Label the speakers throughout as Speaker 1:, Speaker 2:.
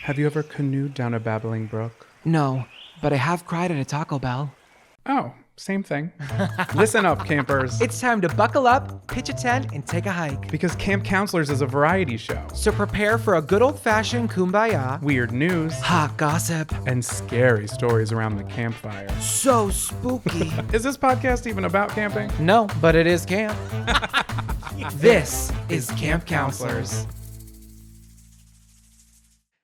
Speaker 1: Have you ever canoed down a babbling brook?
Speaker 2: No, but I have cried at a Taco Bell.
Speaker 1: Oh, same thing. Listen up, campers.
Speaker 2: It's time to buckle up, pitch a tent, and take a hike.
Speaker 1: Because Camp Counselors is a variety show.
Speaker 2: So prepare for a good old-fashioned kumbaya,
Speaker 1: Weird news,
Speaker 2: hot gossip,
Speaker 1: and scary stories around the campfire.
Speaker 2: so spooky.
Speaker 1: Is this podcast even about camping?
Speaker 2: No, but it is camp. This is Camp Counselors.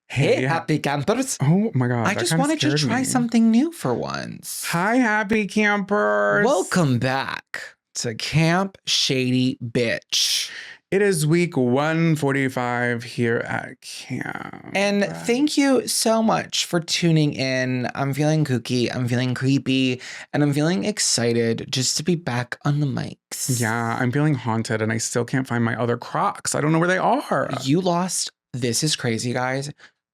Speaker 2: Hey, happy campers.
Speaker 1: Oh my God.
Speaker 2: I just wanted to try something new for once.
Speaker 1: Hi, happy campers.
Speaker 2: Welcome back to Camp Shady Bitch.
Speaker 1: It is week 145 here at camp.
Speaker 2: And thank you so much for tuning in. I'm feeling kooky, I'm feeling creepy, and I'm feeling excited just to be back on the mics.
Speaker 1: Yeah, I'm feeling haunted and I still can't find my other Crocs. I don't know where they are.
Speaker 2: You lost, this is crazy, guys,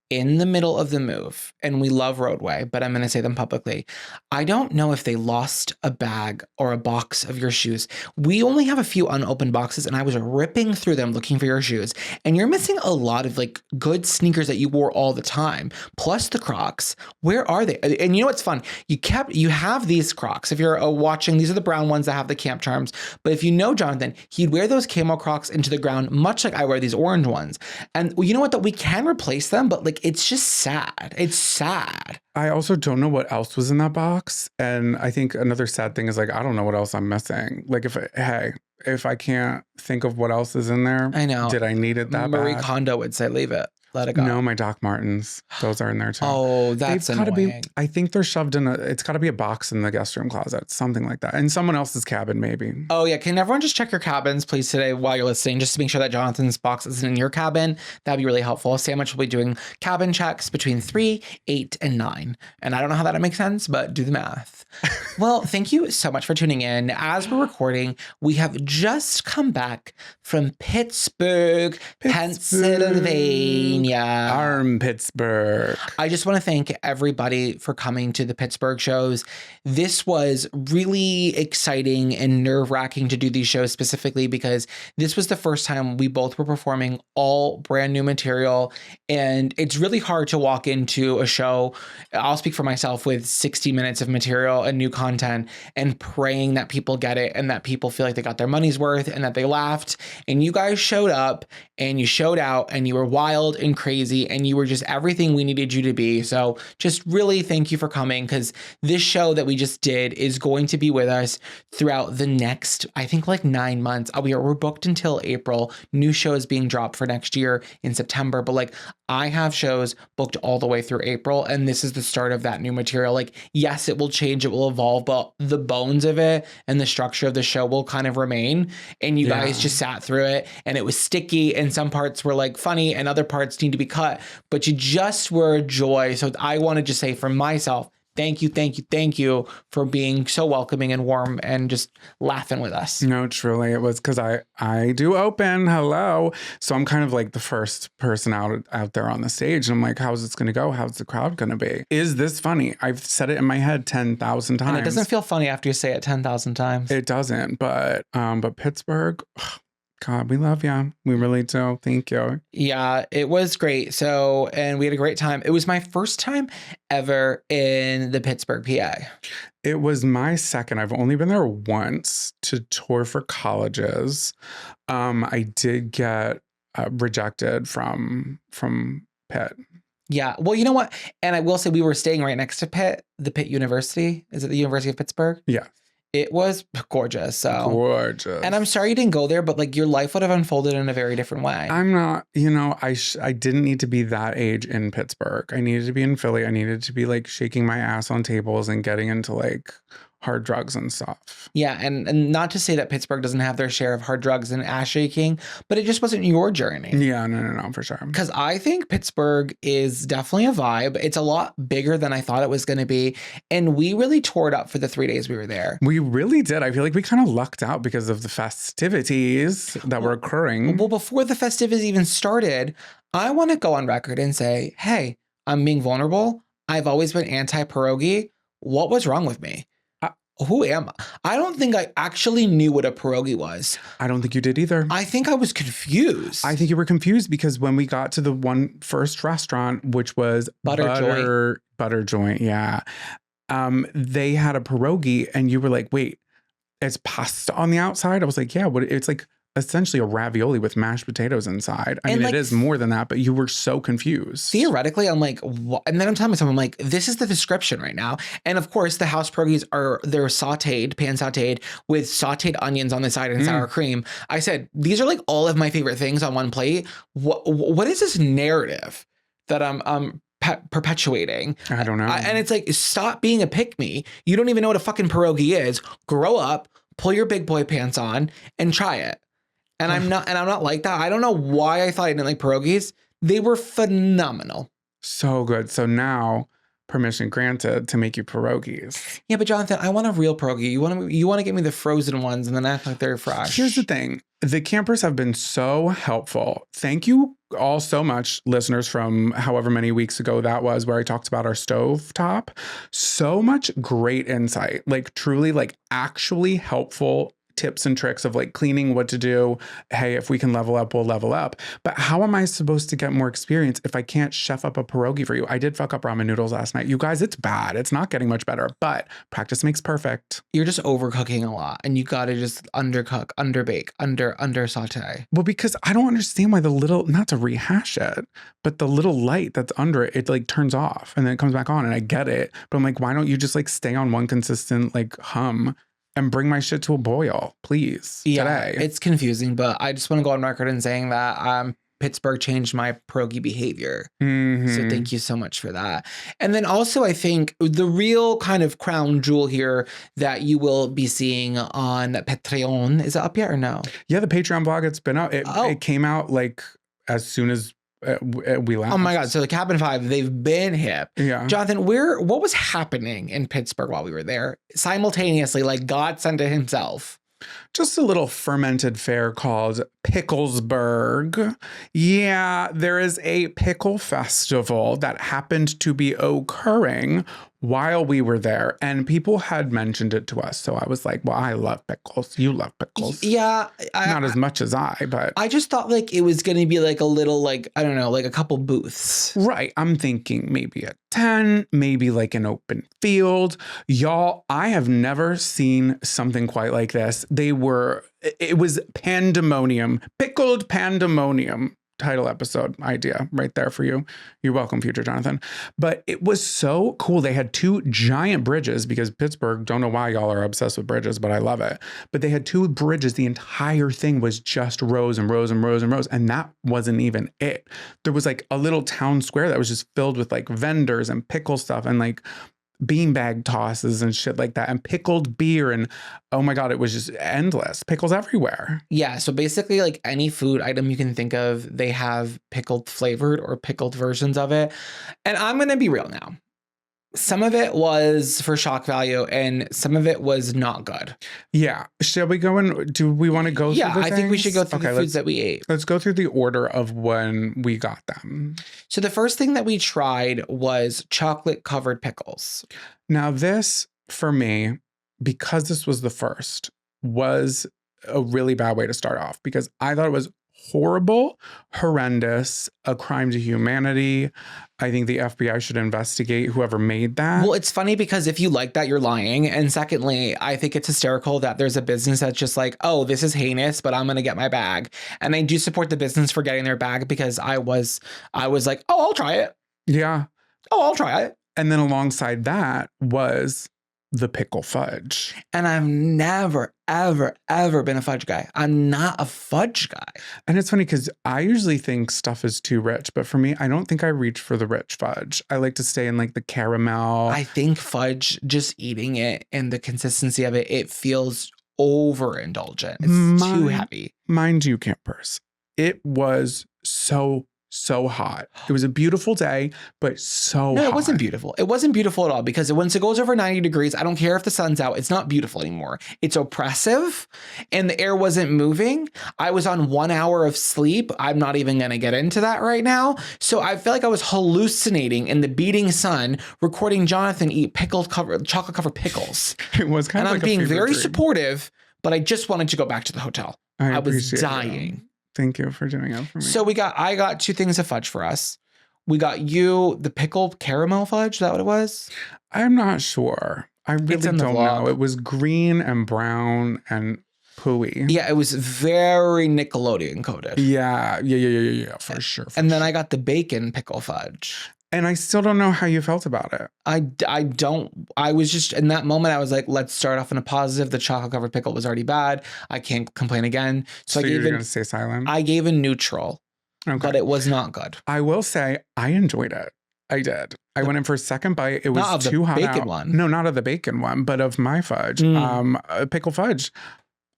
Speaker 2: in the middle of the move, and we love Roadway, but I'm going to say them publicly. I don't know if they lost a bag or a box of your shoes. We only have a few unopened boxes, and I was ripping through them looking for your shoes. And you're missing a lot of like good sneakers that you wore all the time, plus the Crocs. Where are they? And you know what's fun? You have these Crocs. If you're watching, these are the brown ones that have the camp charms. But if you know Jonathan, he'd wear those camo Crocs into the ground, much like I wear these orange ones. And you know what? That we can replace them, but like it's just sad. It's sad.
Speaker 1: I also don't know what else was in that box. And I think another sad thing is like, I don't know what else I'm missing. Like if I can't think of what else is in there.
Speaker 2: I know.
Speaker 1: Did I need it that
Speaker 2: Marie
Speaker 1: bad?
Speaker 2: Kondo would say, leave it. Let it go.
Speaker 1: No, my Doc Martens. Those are in there too.
Speaker 2: Oh, that's annoying.
Speaker 1: I think they're shoved in it's gotta be a box in the guest room closet. Something like that. In someone else's cabin, maybe.
Speaker 2: Oh yeah. Can everyone just check your cabins, please, today while you're listening, just to make sure that Jonathan's box isn't in your cabin? That'd be really helpful. Sandwich will be doing cabin checks between 3, 8, and 9. And I don't know how that makes sense, but do the math. Well, thank you so much for tuning in. As we're recording, we have just come back from Pittsburgh, Pennsylvania.
Speaker 1: Pittsburgh.
Speaker 2: I just want to thank everybody for coming to the Pittsburgh shows. This was really exciting and nerve-wracking to do these shows specifically because this was the first time we both were performing all brand new material. And it's really hard to walk into a show, I'll speak for myself, with 60 minutes of material and new content and praying that people get it and that people feel like they got their money's worth and that they laughed. And you guys showed up and you showed out and you were wild and crazy and you were just everything we needed you to be. So just really thank you for coming, because this show that we just did is going to be with us throughout the next, I think, like 9 months. We're booked until April. New shows being dropped for next year in September, but like I have shows booked all the way through April, and this is the start of that new material. Like, yes, it will change, it will evolve, but the bones of it and the structure of the show will kind of remain. And you guys just sat through it, and it was sticky, and some parts were like funny and other parts need to be cut, but you just were a joy. So I want to just say for myself, thank you for being so welcoming and warm and just laughing with us.
Speaker 1: No, truly. It was because I do open. Hello. So I'm kind of like the first person out there on the stage. And I'm like, how's this going to go? How's the crowd going to be? Is this funny? I've said it in my head 10,000 times.
Speaker 2: And it doesn't feel funny after you say it 10,000 times.
Speaker 1: It doesn't. But Pittsburgh, God, we love you. We really do. Thank you.
Speaker 2: Yeah, it was great. So, and we had a great time. It was my first time ever in the Pittsburgh, PA.
Speaker 1: It was my second. I've only been there once to tour for colleges. I did get rejected from Pitt.
Speaker 2: Yeah. Well, you know what? And I will say we were staying right next to Pitt, the Pitt University. Is it the University of Pittsburgh?
Speaker 1: Yeah.
Speaker 2: It was gorgeous. So
Speaker 1: gorgeous.
Speaker 2: And I'm sorry you didn't go there, but like your life would have unfolded in a very different way.
Speaker 1: I'm not, I didn't need to be that age in Pittsburgh. I needed to be in Philly. I needed to be like shaking my ass on tables and getting into like hard drugs and stuff.
Speaker 2: Yeah, and not to say that Pittsburgh doesn't have their share of hard drugs and ass shaking, but it just wasn't your journey.
Speaker 1: Yeah, no, for sure.
Speaker 2: Because I think Pittsburgh is definitely a vibe. It's a lot bigger than I thought it was going to be. And we really tore it up for the 3 days we were there.
Speaker 1: We really did. I feel like we kind of lucked out because of the festivities that were occurring.
Speaker 2: Well, before the festivities even started, I want to go on record and say, hey, I'm being vulnerable. I've always been anti-pierogi. What was wrong with me? who am I? I don't think I actually knew what a pierogi was.
Speaker 1: I don't think you did either.
Speaker 2: I think I was confused.
Speaker 1: I think you were confused because when we got to the one first restaurant, which was Butter Joint, yeah. They had a pierogi and you were like, wait, it's pasta on the outside? I was like, yeah, what? It's like essentially a ravioli with mashed potatoes inside. I mean, like, it is more than that, but you were so confused.
Speaker 2: Theoretically, I'm like, what? And then I'm telling myself, I'm like, this is the description right now. And of course, the house pierogies they're sauteed, pan sauteed with sauteed onions on the side and sour cream. I said, these are like all of my favorite things on one plate. What is this narrative that I'm perpetuating?
Speaker 1: I don't know.
Speaker 2: And it's like, stop being a pick-me. You don't even know what a fucking pierogi is. Grow up, pull your big boy pants on, and try it. And I'm not like that. I don't know why I thought I didn't like pierogies. They were phenomenal.
Speaker 1: So good. So now permission granted to make you pierogies.
Speaker 2: Yeah, but Jonathan, I want a real pierogi. You want to get me the frozen ones and then act like they're fresh.
Speaker 1: Here's the thing. The campers have been so helpful. Thank you all so much, listeners, from however many weeks ago that was, where I talked about our stove top. So much great insight, like truly like actually helpful tips and tricks of like cleaning, what to do. Hey, if we can level up, we'll level up. But how am I supposed to get more experience if I can't chef up a pierogi for you? I did fuck up ramen noodles last night. You guys, it's bad. It's not getting much better, but practice makes perfect.
Speaker 2: You're just overcooking a lot and you got to just undercook, underbake, under saute.
Speaker 1: Well, because I don't understand why the little, not to rehash it, but the little light that's under it, it like turns off and then it comes back on and I get it. But I'm like, why don't you just like stay on one consistent like hum and bring my shit to a boil, please, today.
Speaker 2: It's confusing, but I just want to go on record and saying that Pittsburgh changed my pierogi behavior. So thank you so much for that. And then also, I think the real kind of crown jewel here that you will be seeing on Patreon, is it up yet or no?
Speaker 1: Yeah, the Patreon blog, it's been out. It came out like as soon as we left.
Speaker 2: Oh my God. So the Cabin 5, they've been hip.
Speaker 1: Yeah.
Speaker 2: Jonathan, what was happening in Pittsburgh while we were there? Simultaneously, like God sent it himself.
Speaker 1: Just a little fermented fare called Picklesburgh. Yeah, there is a pickle festival that happened to be occurring while we were there. And people had mentioned it to us. So I was like, well, I love pickles. You love pickles.
Speaker 2: Yeah.
Speaker 1: Not as much as I, but.
Speaker 2: I just thought like it was going to be like a little, like, I don't know, like a couple booths.
Speaker 1: Right. I'm thinking maybe a 10, maybe like an open field. Y'all, I have never seen something quite like this. It was pandemonium, pickled pandemonium. Title episode idea right there for you. You're welcome, future Jonathan. But it was so cool. They had 2 giant bridges because Pittsburgh, don't know why y'all are obsessed with bridges, but I love it. But they had 2 bridges. The entire thing was just rows and rows and rows and rows. And that wasn't even it. There was like a little town square that was just filled with like vendors and pickle stuff and like beanbag tosses and shit like that and pickled beer and oh my God, it was just endless. Pickles everywhere.
Speaker 2: Yeah, so basically like any food item you can think of, they have pickled flavored or pickled versions of it. And I'm going to be real now. Some of it was for shock value and some of it was not good.
Speaker 1: Yeah. Shall we go and do we want to go through the
Speaker 2: I think we should go through the foods that we ate.
Speaker 1: Let's go through the order of when we got them.
Speaker 2: So the first thing that we tried was chocolate covered pickles.
Speaker 1: Now this, for me, because this was the first, was a really bad way to start off because I thought it was horrible, horrendous, a crime to humanity. I think the FBI should investigate whoever made that.
Speaker 2: Well, it's funny because if you like that, you're lying. And secondly, I think it's hysterical that there's a business that's just like, oh, this is heinous, but I'm going to get my bag. And I do support the business for getting their bag because I was like, oh, I'll try it.
Speaker 1: Yeah.
Speaker 2: Oh, I'll try it.
Speaker 1: And then alongside that was the pickle fudge.
Speaker 2: And I've never, ever, ever been a fudge guy. I'm not a fudge guy.
Speaker 1: And it's funny because I usually think stuff is too rich, but for me, I don't think I reach for the rich fudge. I like to stay in like the caramel.
Speaker 2: I think fudge, just eating it and the consistency of it, it feels overindulgent. It's too heavy.
Speaker 1: Mind you, campers, it was so so hot. It was a beautiful day, but so
Speaker 2: No,
Speaker 1: hot.
Speaker 2: it wasn't beautiful. It wasn't beautiful at all because once it goes over 90 degrees, I don't care if the sun's out. It's not beautiful anymore. It's oppressive and the air wasn't moving. I was on 1 hour of sleep. I'm not even going to get into that right now. So I feel like I was hallucinating in the beating sun, recording Jonathan eat chocolate covered pickles.
Speaker 1: It was kind of
Speaker 2: like
Speaker 1: I'm
Speaker 2: being very
Speaker 1: dream.
Speaker 2: supportive, but I just wanted to go back to the hotel. I was dying.
Speaker 1: You. Thank you for doing it for me.
Speaker 2: So I got 2 things of fudge for us. We got you the pickled caramel fudge. Is that what it was?
Speaker 1: I'm not sure. I really don't know. It was green and brown and pooey.
Speaker 2: Yeah, it was very Nickelodeon coated.
Speaker 1: Yeah, for sure.
Speaker 2: And then I got the bacon pickle fudge.
Speaker 1: And I still don't know how you felt about it.
Speaker 2: I was just, in that moment, I was like, let's start off in a positive. The chocolate covered pickle was already bad. I can't complain again.
Speaker 1: So you're going to stay silent?
Speaker 2: I gave a neutral, but it was not good.
Speaker 1: I will say I enjoyed it. I did. I went in for a second bite. It was too hot
Speaker 2: out.
Speaker 1: One. No, not of the bacon one, but of my fudge. Pickle fudge.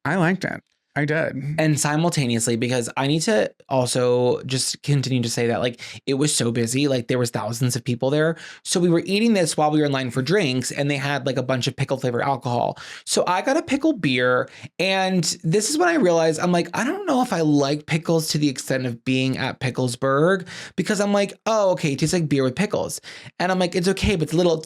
Speaker 1: I liked it. I did.
Speaker 2: And simultaneously, because I need to also just continue to say that, like, it was so busy, like there was thousands of people there. So we were eating this while we were in line for drinks and they had like a bunch of pickle flavored alcohol. So I got a pickle beer and this is when I realized, I'm like, I don't know if I like pickles to the extent of being at Picklesburgh because I'm like, oh, okay, it tastes like beer with pickles. And I'm like, it's okay, but it's a little...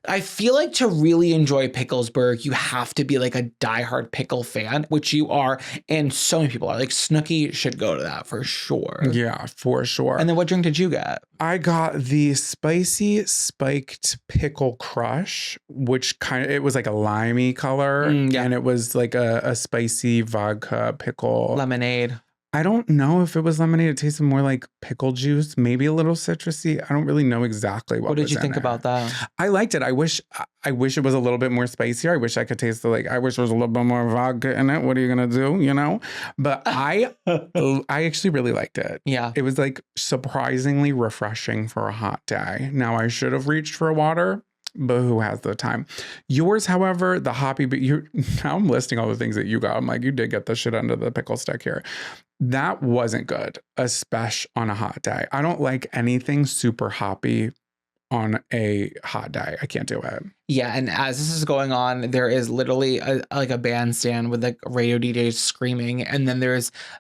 Speaker 2: I feel like to really enjoy Picklesburgh, you have to be like a diehard pickle fan, which you are, and so many people are. Like Snooki should go to that for sure.
Speaker 1: Yeah, for sure.
Speaker 2: And then what drink did you get?
Speaker 1: I got the spicy spiked pickle crush, which it was like a limey color, and it was like a spicy vodka pickle.
Speaker 2: Lemonade.
Speaker 1: I don't know if it was lemonade. It tasted more like pickle juice, maybe a little citrusy. I don't really know exactly what
Speaker 2: did you think about that?
Speaker 1: I liked it. I wish it was a little bit more spicier. I wish I could taste I wish there was a little bit more vodka in it. What are you gonna do? You know? But I actually really liked it.
Speaker 2: Yeah.
Speaker 1: It was like surprisingly refreshing for a hot day. Now I should have reached for water, but who has the time? Yours, however, the hoppy, now I'm listing all the things that you got. I'm like, you did get the shit under the pickle stick here. That wasn't good, especially on a hot day. I don't like anything super hoppy on a hot day. I can't do it.
Speaker 2: Yeah, and as this is going on, there is literally a bandstand with like radio DJs screaming, and then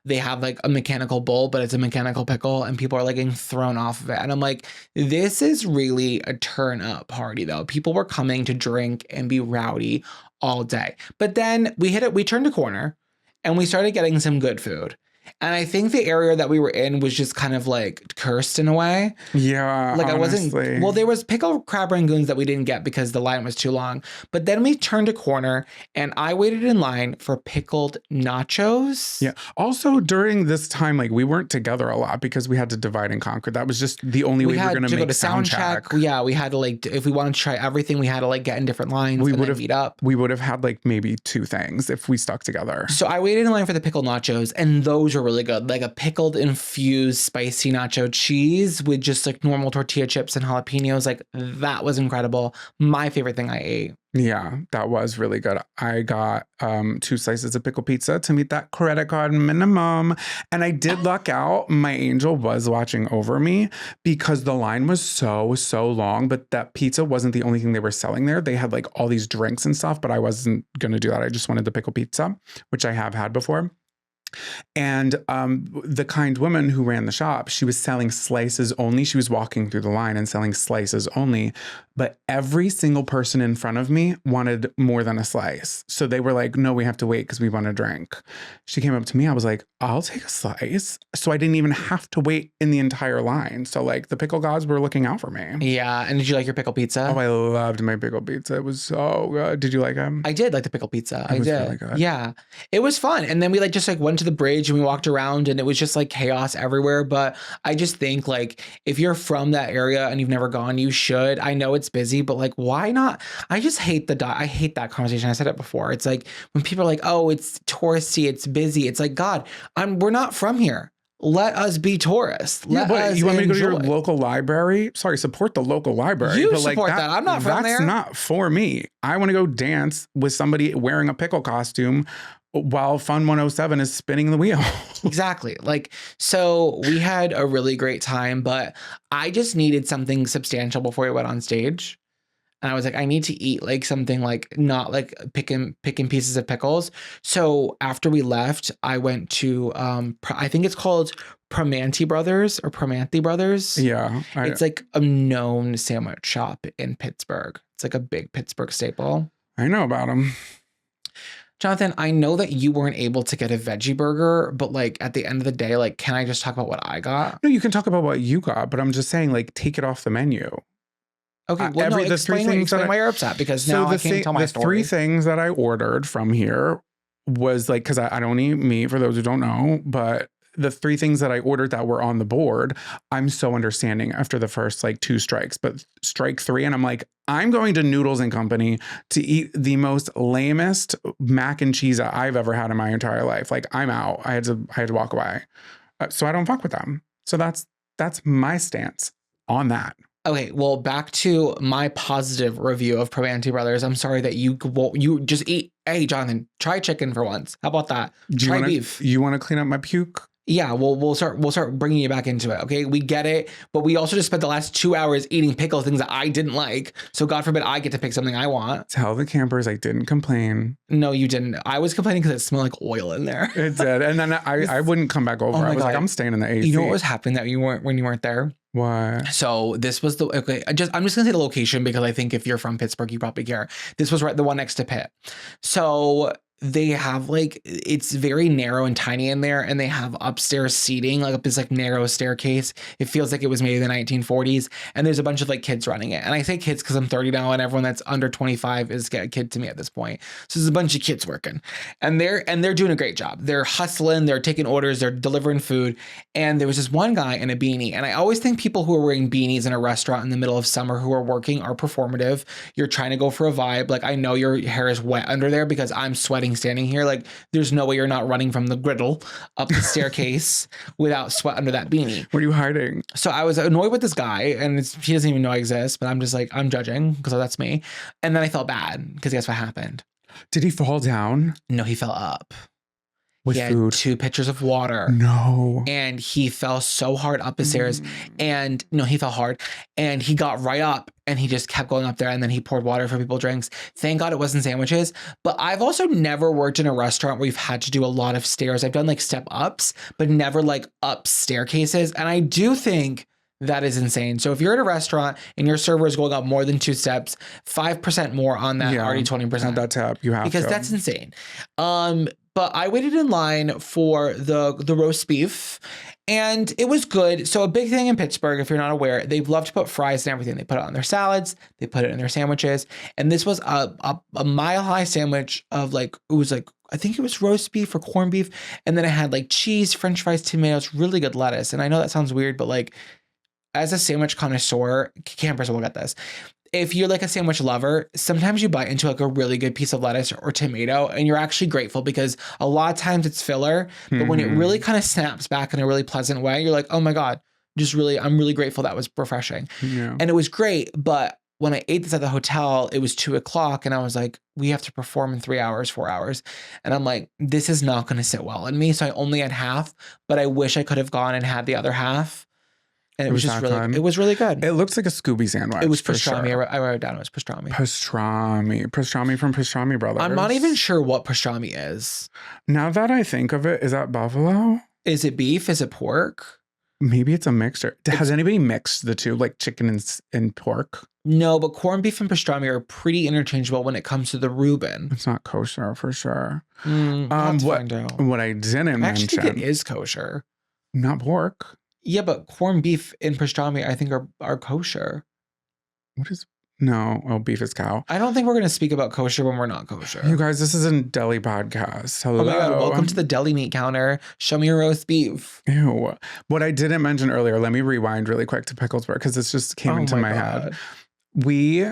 Speaker 2: they have like a mechanical bowl, but it's a mechanical pickle, and people are like getting thrown off of it. And I'm like, this is really a turn up party though. People were coming to drink and be rowdy all day. But then we turned a corner and we started getting some good food. And I think the area that we were in was just kind of like cursed in a way.
Speaker 1: Yeah,
Speaker 2: like
Speaker 1: honestly.
Speaker 2: Well, there was pickled crab rangoons that we didn't get because the line was too long. But then we turned a corner and I waited in line for pickled nachos.
Speaker 1: Yeah. Also during this time, like we weren't together a lot because we had to divide and conquer. That was just the only way we were going to make
Speaker 2: go to sound check. Yeah, we had to like, if we wanted to try everything, we had to like get in different lines and meet up.
Speaker 1: We would have had like maybe 2 things if we stuck together.
Speaker 2: So I waited in line for the pickled nachos and those were really good. Like a pickled infused spicy nacho cheese with just like normal tortilla chips and jalapenos. Like that was incredible. My favorite thing I ate.
Speaker 1: Yeah, that was really good. I got 2 slices of pickle pizza to meet that credit card minimum. And I did luck out. My angel was watching over me because the line was so long, but that pizza wasn't the only thing they were selling there. They had like all these drinks and stuff, but I wasn't going to do that. I just wanted the pickle pizza, which I have had before. And the kind woman who ran the shop, she was selling slices only. She was walking through the line and selling slices only. But every single person in front of me wanted more than a slice. So they were like, no, we have to wait because we want a drink. She came up to me. I was like, I'll take a slice. So I didn't even have to wait in the entire line. So like the pickle gods were looking out for me.
Speaker 2: Yeah. And did you like your pickle pizza?
Speaker 1: Oh, I loved my pickle pizza. It was so good. Did you like them?
Speaker 2: I did like the pickle pizza.
Speaker 1: It was really good.
Speaker 2: Yeah. It was fun. And then we like just like went to the bridge and we walked around and it was just like chaos everywhere. But I just think like if you're from that area and you've never gone, you should. I know it's busy, but like why not? I just hate I hate that conversation. I said it before. It's like when people are like, oh, it's touristy, it's busy. It's like, God, we're not from here. Let us be tourists.
Speaker 1: You want me to go to your local library? Sorry, support the local library.
Speaker 2: You support that. I'm not from there.
Speaker 1: That's not for me. I want to go dance with somebody wearing a pickle costume while Fun 107 is spinning the wheel.
Speaker 2: Exactly. Like, so we had a really great time, but I just needed something substantial before we went on stage. And I was like, I need to eat like something like not like picking pieces of pickles. So after we left, I went to I think it's called Primanti Brothers.
Speaker 1: Yeah.
Speaker 2: It's like a known sandwich shop in Pittsburgh. It's like a big Pittsburgh staple.
Speaker 1: I know about them.
Speaker 2: Jonathan, I know that you weren't able to get a veggie burger, but like at the end of the day, like, can I just talk about what I got?
Speaker 1: No, you can talk about what you got, but I'm just saying, like, take it off the menu.
Speaker 2: Okay, well, no, explain why you're upset, because now I can't tell my story.
Speaker 1: The three things that I ordered from here was like, because I don't eat meat, for those who don't know, but the three things that I ordered that were on the board, I'm so understanding after the first like 2 strikes, but strike 3, and I'm like, I'm going to Noodles and Company to eat the most lamest mac and cheese that I've ever had in my entire life. Like, I'm out. I had to walk away. So I don't fuck with them. So that's my stance on that.
Speaker 2: Okay, well, back to my positive review of Primanti Brothers. I'm sorry that you just eat. Hey, Jonathan, try chicken for once. How about that? Try beef.
Speaker 1: You want to clean up my puke?
Speaker 2: Yeah, we'll start bringing you back into it. Okay, we get it, but we also just spent the last 2 hours eating pickle things that I didn't like. So God forbid I get to pick something I want.
Speaker 1: Tell the campers I didn't complain.
Speaker 2: No, you didn't. I was complaining because it smelled like oil in there.
Speaker 1: It did, and then I wouldn't come back over. I was like, I'm staying in the AC.
Speaker 2: You know what was happening that when you weren't there?
Speaker 1: What?
Speaker 2: So this was I'm just gonna say the location, because I think if you're from Pittsburgh, you probably care. This was the one next to Pitt. So they have like, it's very narrow and tiny in there, and they have upstairs seating, like up this like narrow staircase. It feels like it was made in the 1940s, and there's a bunch of like kids running it. And I say kids because I'm 30 now, and everyone that's under 25 is a kid to me at this point. So there's a bunch of kids working, and they're doing a great job. They're hustling, they're taking orders, they're delivering food. And there was this one guy in a beanie, and I always think people who are wearing beanies in a restaurant in the middle of summer who are working are performative. You're trying to go for a vibe. Like, I know your hair is wet under there because I'm sweating standing here. Like, there's no way you're not running from the griddle up the staircase without sweat under that beanie.
Speaker 1: What are you hiding?
Speaker 2: So I was annoyed with this guy, and he doesn't even know I exist, but I'm just like, I'm judging because that's me. And then I felt bad because guess what happened?
Speaker 1: Did he fall down?
Speaker 2: No, he fell up.
Speaker 1: With
Speaker 2: he
Speaker 1: food?
Speaker 2: Had 2 pitchers of water.
Speaker 1: No.
Speaker 2: And he fell so hard up the stairs, and no, he fell hard, and he got right up, and he just kept going up there, and then he poured water for people drinks. Thank God it wasn't sandwiches. But I've also never worked in a restaurant where you've had to do a lot of stairs. I've done like step ups, but never like up staircases. And I do think that is insane. So if you're at a restaurant and your server is going up more than 2 steps, 5% more on that, already 20%.
Speaker 1: That tap, you have
Speaker 2: because
Speaker 1: to.
Speaker 2: That's insane. But I waited in line for the roast beef, and it was good. So a big thing in Pittsburgh, if you're not aware, they love to put fries and everything. They put it on their salads, they put it in their sandwiches. And this was a mile-high sandwich of like, it was like, I think it was roast beef or corned beef. And then it had like cheese, French fries, tomatoes, really good lettuce. And I know that sounds weird, but like, as a sandwich connoisseur, campers will get this. If you're like a sandwich lover, sometimes you bite into like a really good piece of lettuce or tomato, and you're actually grateful because a lot of times it's filler, but when it really kind of snaps back in a really pleasant way, you're like, oh my God, I'm really grateful. That was refreshing.
Speaker 1: Yeah.
Speaker 2: And it was great. But when I ate this at the hotel, it was 2:00, and I was like, we have to perform in 3 hours, 4 hours. And I'm like, this is not going to sit well in me. So I only had half, but I wish I could have gone and had the other half. And it was just really good. It was really good.
Speaker 1: It looks like a Scooby sandwich.
Speaker 2: It was pastrami. Sure. I wrote it down. It was pastrami.
Speaker 1: Pastrami from Pastrami Brothers.
Speaker 2: I'm not even sure what pastrami is.
Speaker 1: Now that I think of it, is that buffalo?
Speaker 2: Is it beef? Is it pork?
Speaker 1: Maybe it's a mixture. Has anybody mixed the two, like chicken and pork?
Speaker 2: No, but corned beef and pastrami are pretty interchangeable when it comes to the Reuben.
Speaker 1: It's not kosher for sure.
Speaker 2: What
Speaker 1: I didn't mention.
Speaker 2: I actually think it is kosher.
Speaker 1: Not pork.
Speaker 2: Yeah, but corned beef and pastrami, I think, are kosher.
Speaker 1: What is... No. Oh, beef is cow.
Speaker 2: I don't think we're going to speak about kosher when we're not kosher.
Speaker 1: You guys, this is a deli podcast. Hello.
Speaker 2: Oh my God, welcome to the deli meat counter. Show me your roast beef.
Speaker 1: Ew. What I didn't mention earlier, let me rewind really quick to Picklesburgh because this just came into my head. We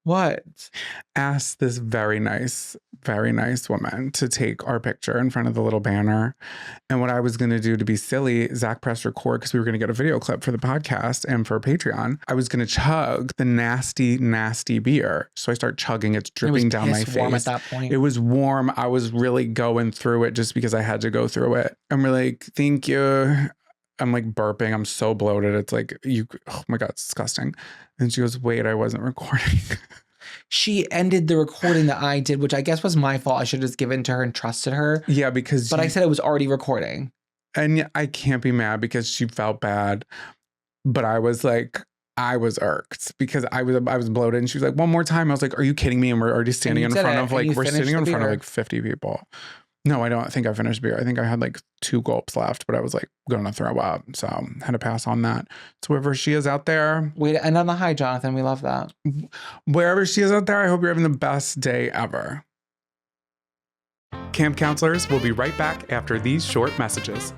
Speaker 2: What?
Speaker 1: Asked this very nice woman to take our picture in front of the little banner. And what I was going to do to be silly, Zach pressed record because we were going to get a video clip for the podcast and for Patreon. I was going to chug the nasty, nasty beer. So I start chugging. It's dripping down my face.
Speaker 2: Warm at that point.
Speaker 1: It was warm. I was really going through it just because I had to go through it. I'm really like, thank you. I'm like burping. I'm so bloated. It's like, oh my God, it's disgusting. And she goes, wait, I wasn't recording.
Speaker 2: She ended the recording that I did, which I guess was my fault. I should have just given to her and trusted her.
Speaker 1: Yeah, but
Speaker 2: I said it was already recording.
Speaker 1: And I can't be mad because she felt bad. But I was like, I was irked because I was bloated. And she was like, one more time. I was like, are you kidding me? And we're already standing in front of like, we're standing in front of like 50 people. No, I don't think I finished beer. I think I had like 2 gulps left, but I was like going to throw up. So I had to pass on that. So wherever she is out there.
Speaker 2: Way to end on the high, Jonathan. We love that.
Speaker 1: Wherever she is out there, I hope you're having the best day ever. Camp counselors will be right back after these short messages.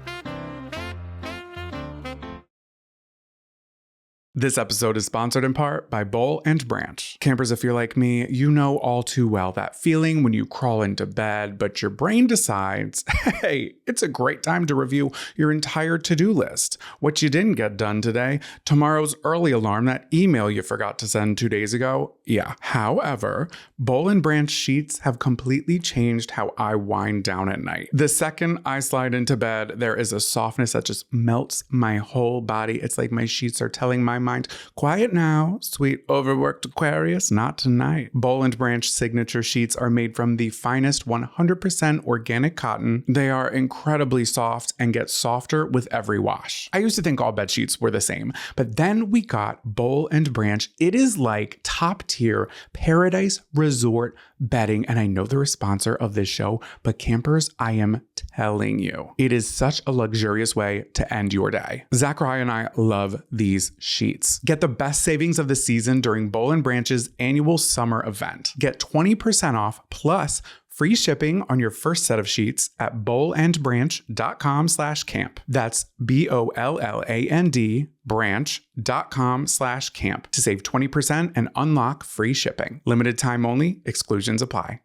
Speaker 1: This episode is sponsored in part by Boll Branch. Campers, if you're like me, you know all too well that feeling when you crawl into bed, but your brain decides, hey, it's a great time to review your entire to-do list. What you didn't get done today, tomorrow's early alarm, that email you forgot to send 2 days ago. Yeah. However, Boll Branch sheets have completely changed how I wind down at night. The second I slide into bed, there is a softness that just melts my whole body. It's like my sheets are telling my mind, quiet now, sweet overworked Aquarius, not tonight. Boll Branch signature sheets are made from the finest 100% organic cotton. They are incredibly soft and get softer with every wash. I used to think all bed sheets were the same, but then we got Boll Branch. It is like top tier paradise resort bedding, and I know they're a sponsor of this show, but campers, I am telling you, it is such a luxurious way to end your day. Zachariah and I love these sheets. Get the best savings of the season during Boll Branch's annual summer event. Get 20% off plus free shipping on your first set of sheets at bollandbranch.com/camp. That's BOLLAND branch.com/camp to save 20% and unlock free shipping. Limited time only, exclusions apply.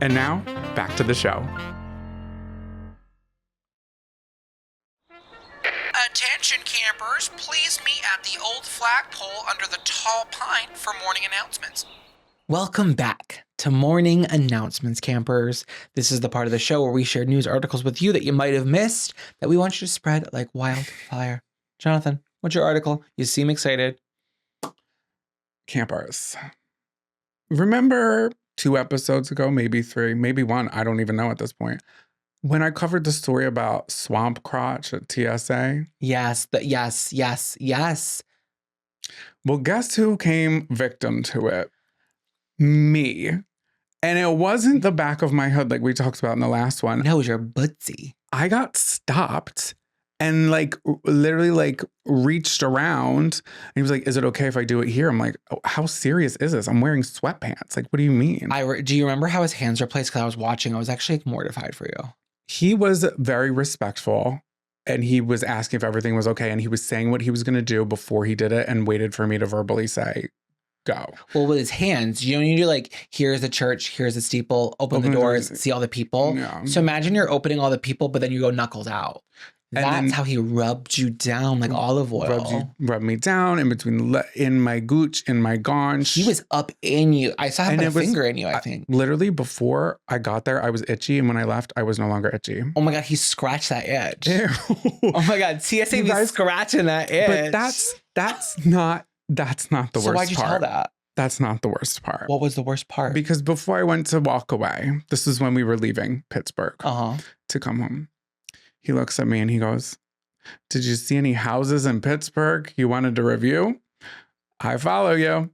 Speaker 1: And now, back to the show.
Speaker 2: Attention campers, please meet at the old flagpole under the tall pine for morning announcements. Welcome back to Morning Announcements, campers. This is the part of the show where we share news articles with you that you might have missed that we want you to spread like wildfire. Jonathan, what's your article? You seem excited.
Speaker 1: Campers. Remember 2 episodes ago, maybe 3, maybe 1, I don't even know at this point, when I covered the story about swamp crotch at TSA?
Speaker 2: Yes.
Speaker 1: Well, guess who came victim to it? Me. And it wasn't the back of my hood like we talked about in the last one.
Speaker 2: No, it was your butsy.
Speaker 1: I got stopped and like literally like reached around and he was like, is it okay if I do it here? I'm like, oh, how serious is this? I'm wearing sweatpants. Like, what do you mean?
Speaker 2: Do you remember how his hands were placed? Because I was watching. I was actually mortified for you.
Speaker 1: He was very respectful and he was asking if everything was okay. And he was saying what he was going to do before he did it and waited for me to verbally say, go.
Speaker 2: Well, with his hands, you know, you do like, here's the church, here's the steeple, open the doors, see all the people.
Speaker 1: Yeah.
Speaker 2: So imagine you're opening all the people, but then you go knuckles out. That's how he rubbed you down like olive oil.
Speaker 1: Rubbed me down in between, in my gooch, in my gaunch.
Speaker 2: He was up in you. I saw him put a finger in you, I think.
Speaker 1: Literally before I got there, I was itchy. And when I left, I was no longer itchy.
Speaker 2: Oh my God, he scratched that itch.
Speaker 1: Ew.
Speaker 2: Oh my God, TSA be scratching that itch.
Speaker 1: But that's not the worst part.
Speaker 2: So why'd you tell that?
Speaker 1: That's not the worst part.
Speaker 2: What was the worst part?
Speaker 1: Because before I went to walk away, this is when we were leaving Pittsburgh to come home. He looks at me and he goes, did you see any houses in Pittsburgh you wanted to review? I follow you.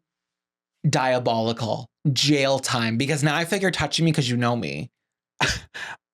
Speaker 2: Diabolical. Jail time. Because now I feel like you're touching me because you know me.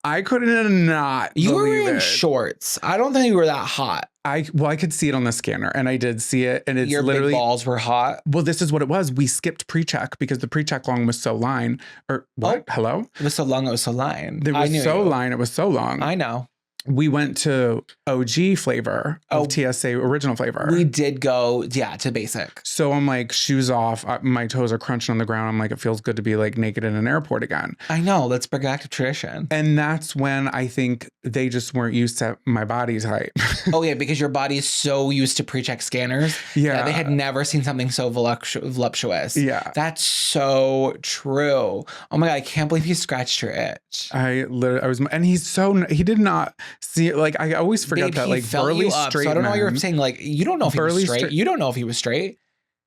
Speaker 1: I couldn't not
Speaker 2: You were
Speaker 1: believe
Speaker 2: wearing
Speaker 1: it.
Speaker 2: shorts. I don't think you were that hot.
Speaker 1: I could see it on the scanner and I did see it. And it's
Speaker 2: Your
Speaker 1: literally
Speaker 2: big balls were hot.
Speaker 1: Well, this is what it was. We skipped pre-check because the pre-check long was so line. Or what?
Speaker 2: Oh.
Speaker 1: Hello?
Speaker 2: It was so long, it was so line.
Speaker 1: It was so line. It was so long.
Speaker 2: I know.
Speaker 1: we went to OG flavor of TSA original flavor.
Speaker 2: We did go, to basic.
Speaker 1: So I'm like, shoes off. My toes are crunching on the ground. I'm like, it feels good to be like naked in an airport again.
Speaker 2: I know. Let's bring back to tradition.
Speaker 1: And that's when I think they just weren't used to my body type.
Speaker 2: Oh, yeah, because your body is so used to pre-check scanners.
Speaker 1: Yeah.
Speaker 2: They had never seen something so voluptuous.
Speaker 1: Yeah.
Speaker 2: That's so true. Oh my God, I can't believe you scratched your itch.
Speaker 1: I was, and he did not see, like, I always forget that, like, burly straight
Speaker 2: so I don't know
Speaker 1: men,
Speaker 2: why you're saying, like, you don't know if he was straight. You don't know if he was straight.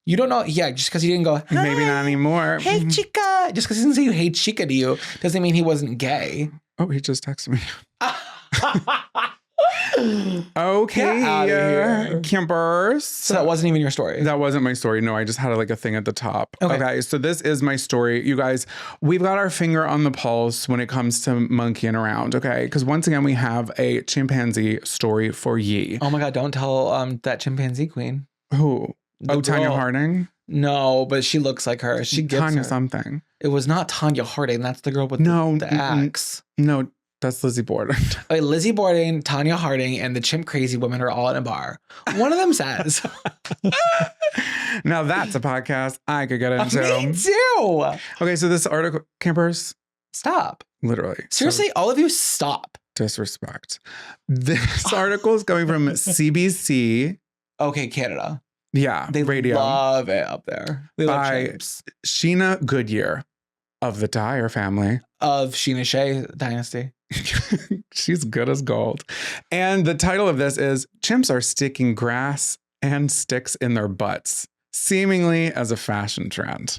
Speaker 2: You don't know. Yeah, just because he didn't go,
Speaker 1: maybe not anymore.
Speaker 2: Hey, chica. Just because he didn't say hey, chica to you doesn't mean he wasn't gay.
Speaker 1: Oh, he just texted me. Okay, campers.
Speaker 2: So that wasn't even your story.
Speaker 1: That wasn't my story. No, I just had like a thing at the top. Okay, so this is my story. You guys, we've got our finger on the pulse when it comes to monkeying around, okay? Because once again, we have a chimpanzee story for ye.
Speaker 2: Oh my God, don't tell that chimpanzee queen.
Speaker 1: Who? Tanya Harding?
Speaker 2: No, but she looks like her. She gets
Speaker 1: Tanya
Speaker 2: her.
Speaker 1: something.
Speaker 2: It was not Tanya Harding. That's the girl with the axe.
Speaker 1: No, that's Lizzie Borden.
Speaker 2: Okay, Lizzie Borden, Tanya Harding, and the chimp crazy women are all in a bar. One of them says.
Speaker 1: Now that's a podcast I could get into.
Speaker 2: Me too.
Speaker 1: Okay, so this article, campers.
Speaker 2: Stop.
Speaker 1: Literally.
Speaker 2: Seriously,
Speaker 1: so
Speaker 2: all of you stop.
Speaker 1: Disrespect. This article is coming from CBC.
Speaker 2: Okay, Canada.
Speaker 1: Yeah,
Speaker 2: they
Speaker 1: radio.
Speaker 2: Love it up there. They love chimps.
Speaker 1: Sheena Goodyear of the Dyer family.
Speaker 2: Of Sheena Shea dynasty.
Speaker 1: She's good as gold. And the title of this is Chimps Are Sticking Grass and Sticks in Their Butts, seemingly as a fashion trend.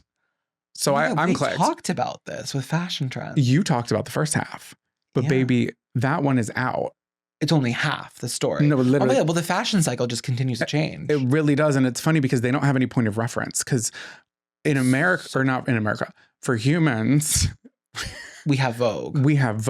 Speaker 1: So I'm clicked.
Speaker 2: We talked about this with fashion trends.
Speaker 1: You talked about the first half, but baby, that one is out.
Speaker 2: It's only half the story.
Speaker 1: No, literally.
Speaker 2: Oh my God, well, the fashion cycle just continues to change.
Speaker 1: It really does. And it's funny because they don't have any point of reference. Because in America, or not in America, for humans,
Speaker 2: we have Vogue.
Speaker 1: We have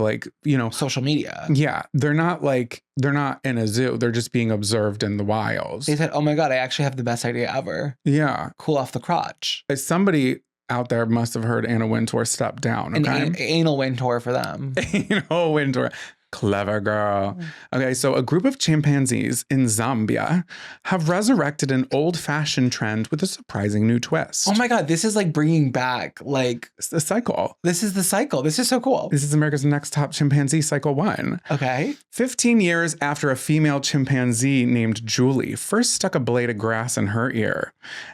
Speaker 1: like,
Speaker 2: social media.
Speaker 1: Yeah. They're not in a zoo. They're just being observed in the wilds.
Speaker 2: They said, oh my God, I actually have the best idea ever.
Speaker 1: Yeah.
Speaker 2: Cool off the crotch.
Speaker 1: Somebody out there must have heard Anna Wintour step down. Okay?
Speaker 2: An anal Wintour for them.
Speaker 1: Anal Wintour. Clever girl. Okay, so a group of chimpanzees in Zambia have resurrected an old-fashioned trend with a surprising new twist.
Speaker 2: Oh my God, this is like bringing back like
Speaker 1: the cycle.
Speaker 2: This is the cycle. This is so cool.
Speaker 1: This is America's Next Top Chimpanzee Cycle 1.
Speaker 2: Okay.
Speaker 1: 15 years after a female chimpanzee named Julie first stuck a blade of grass in her ear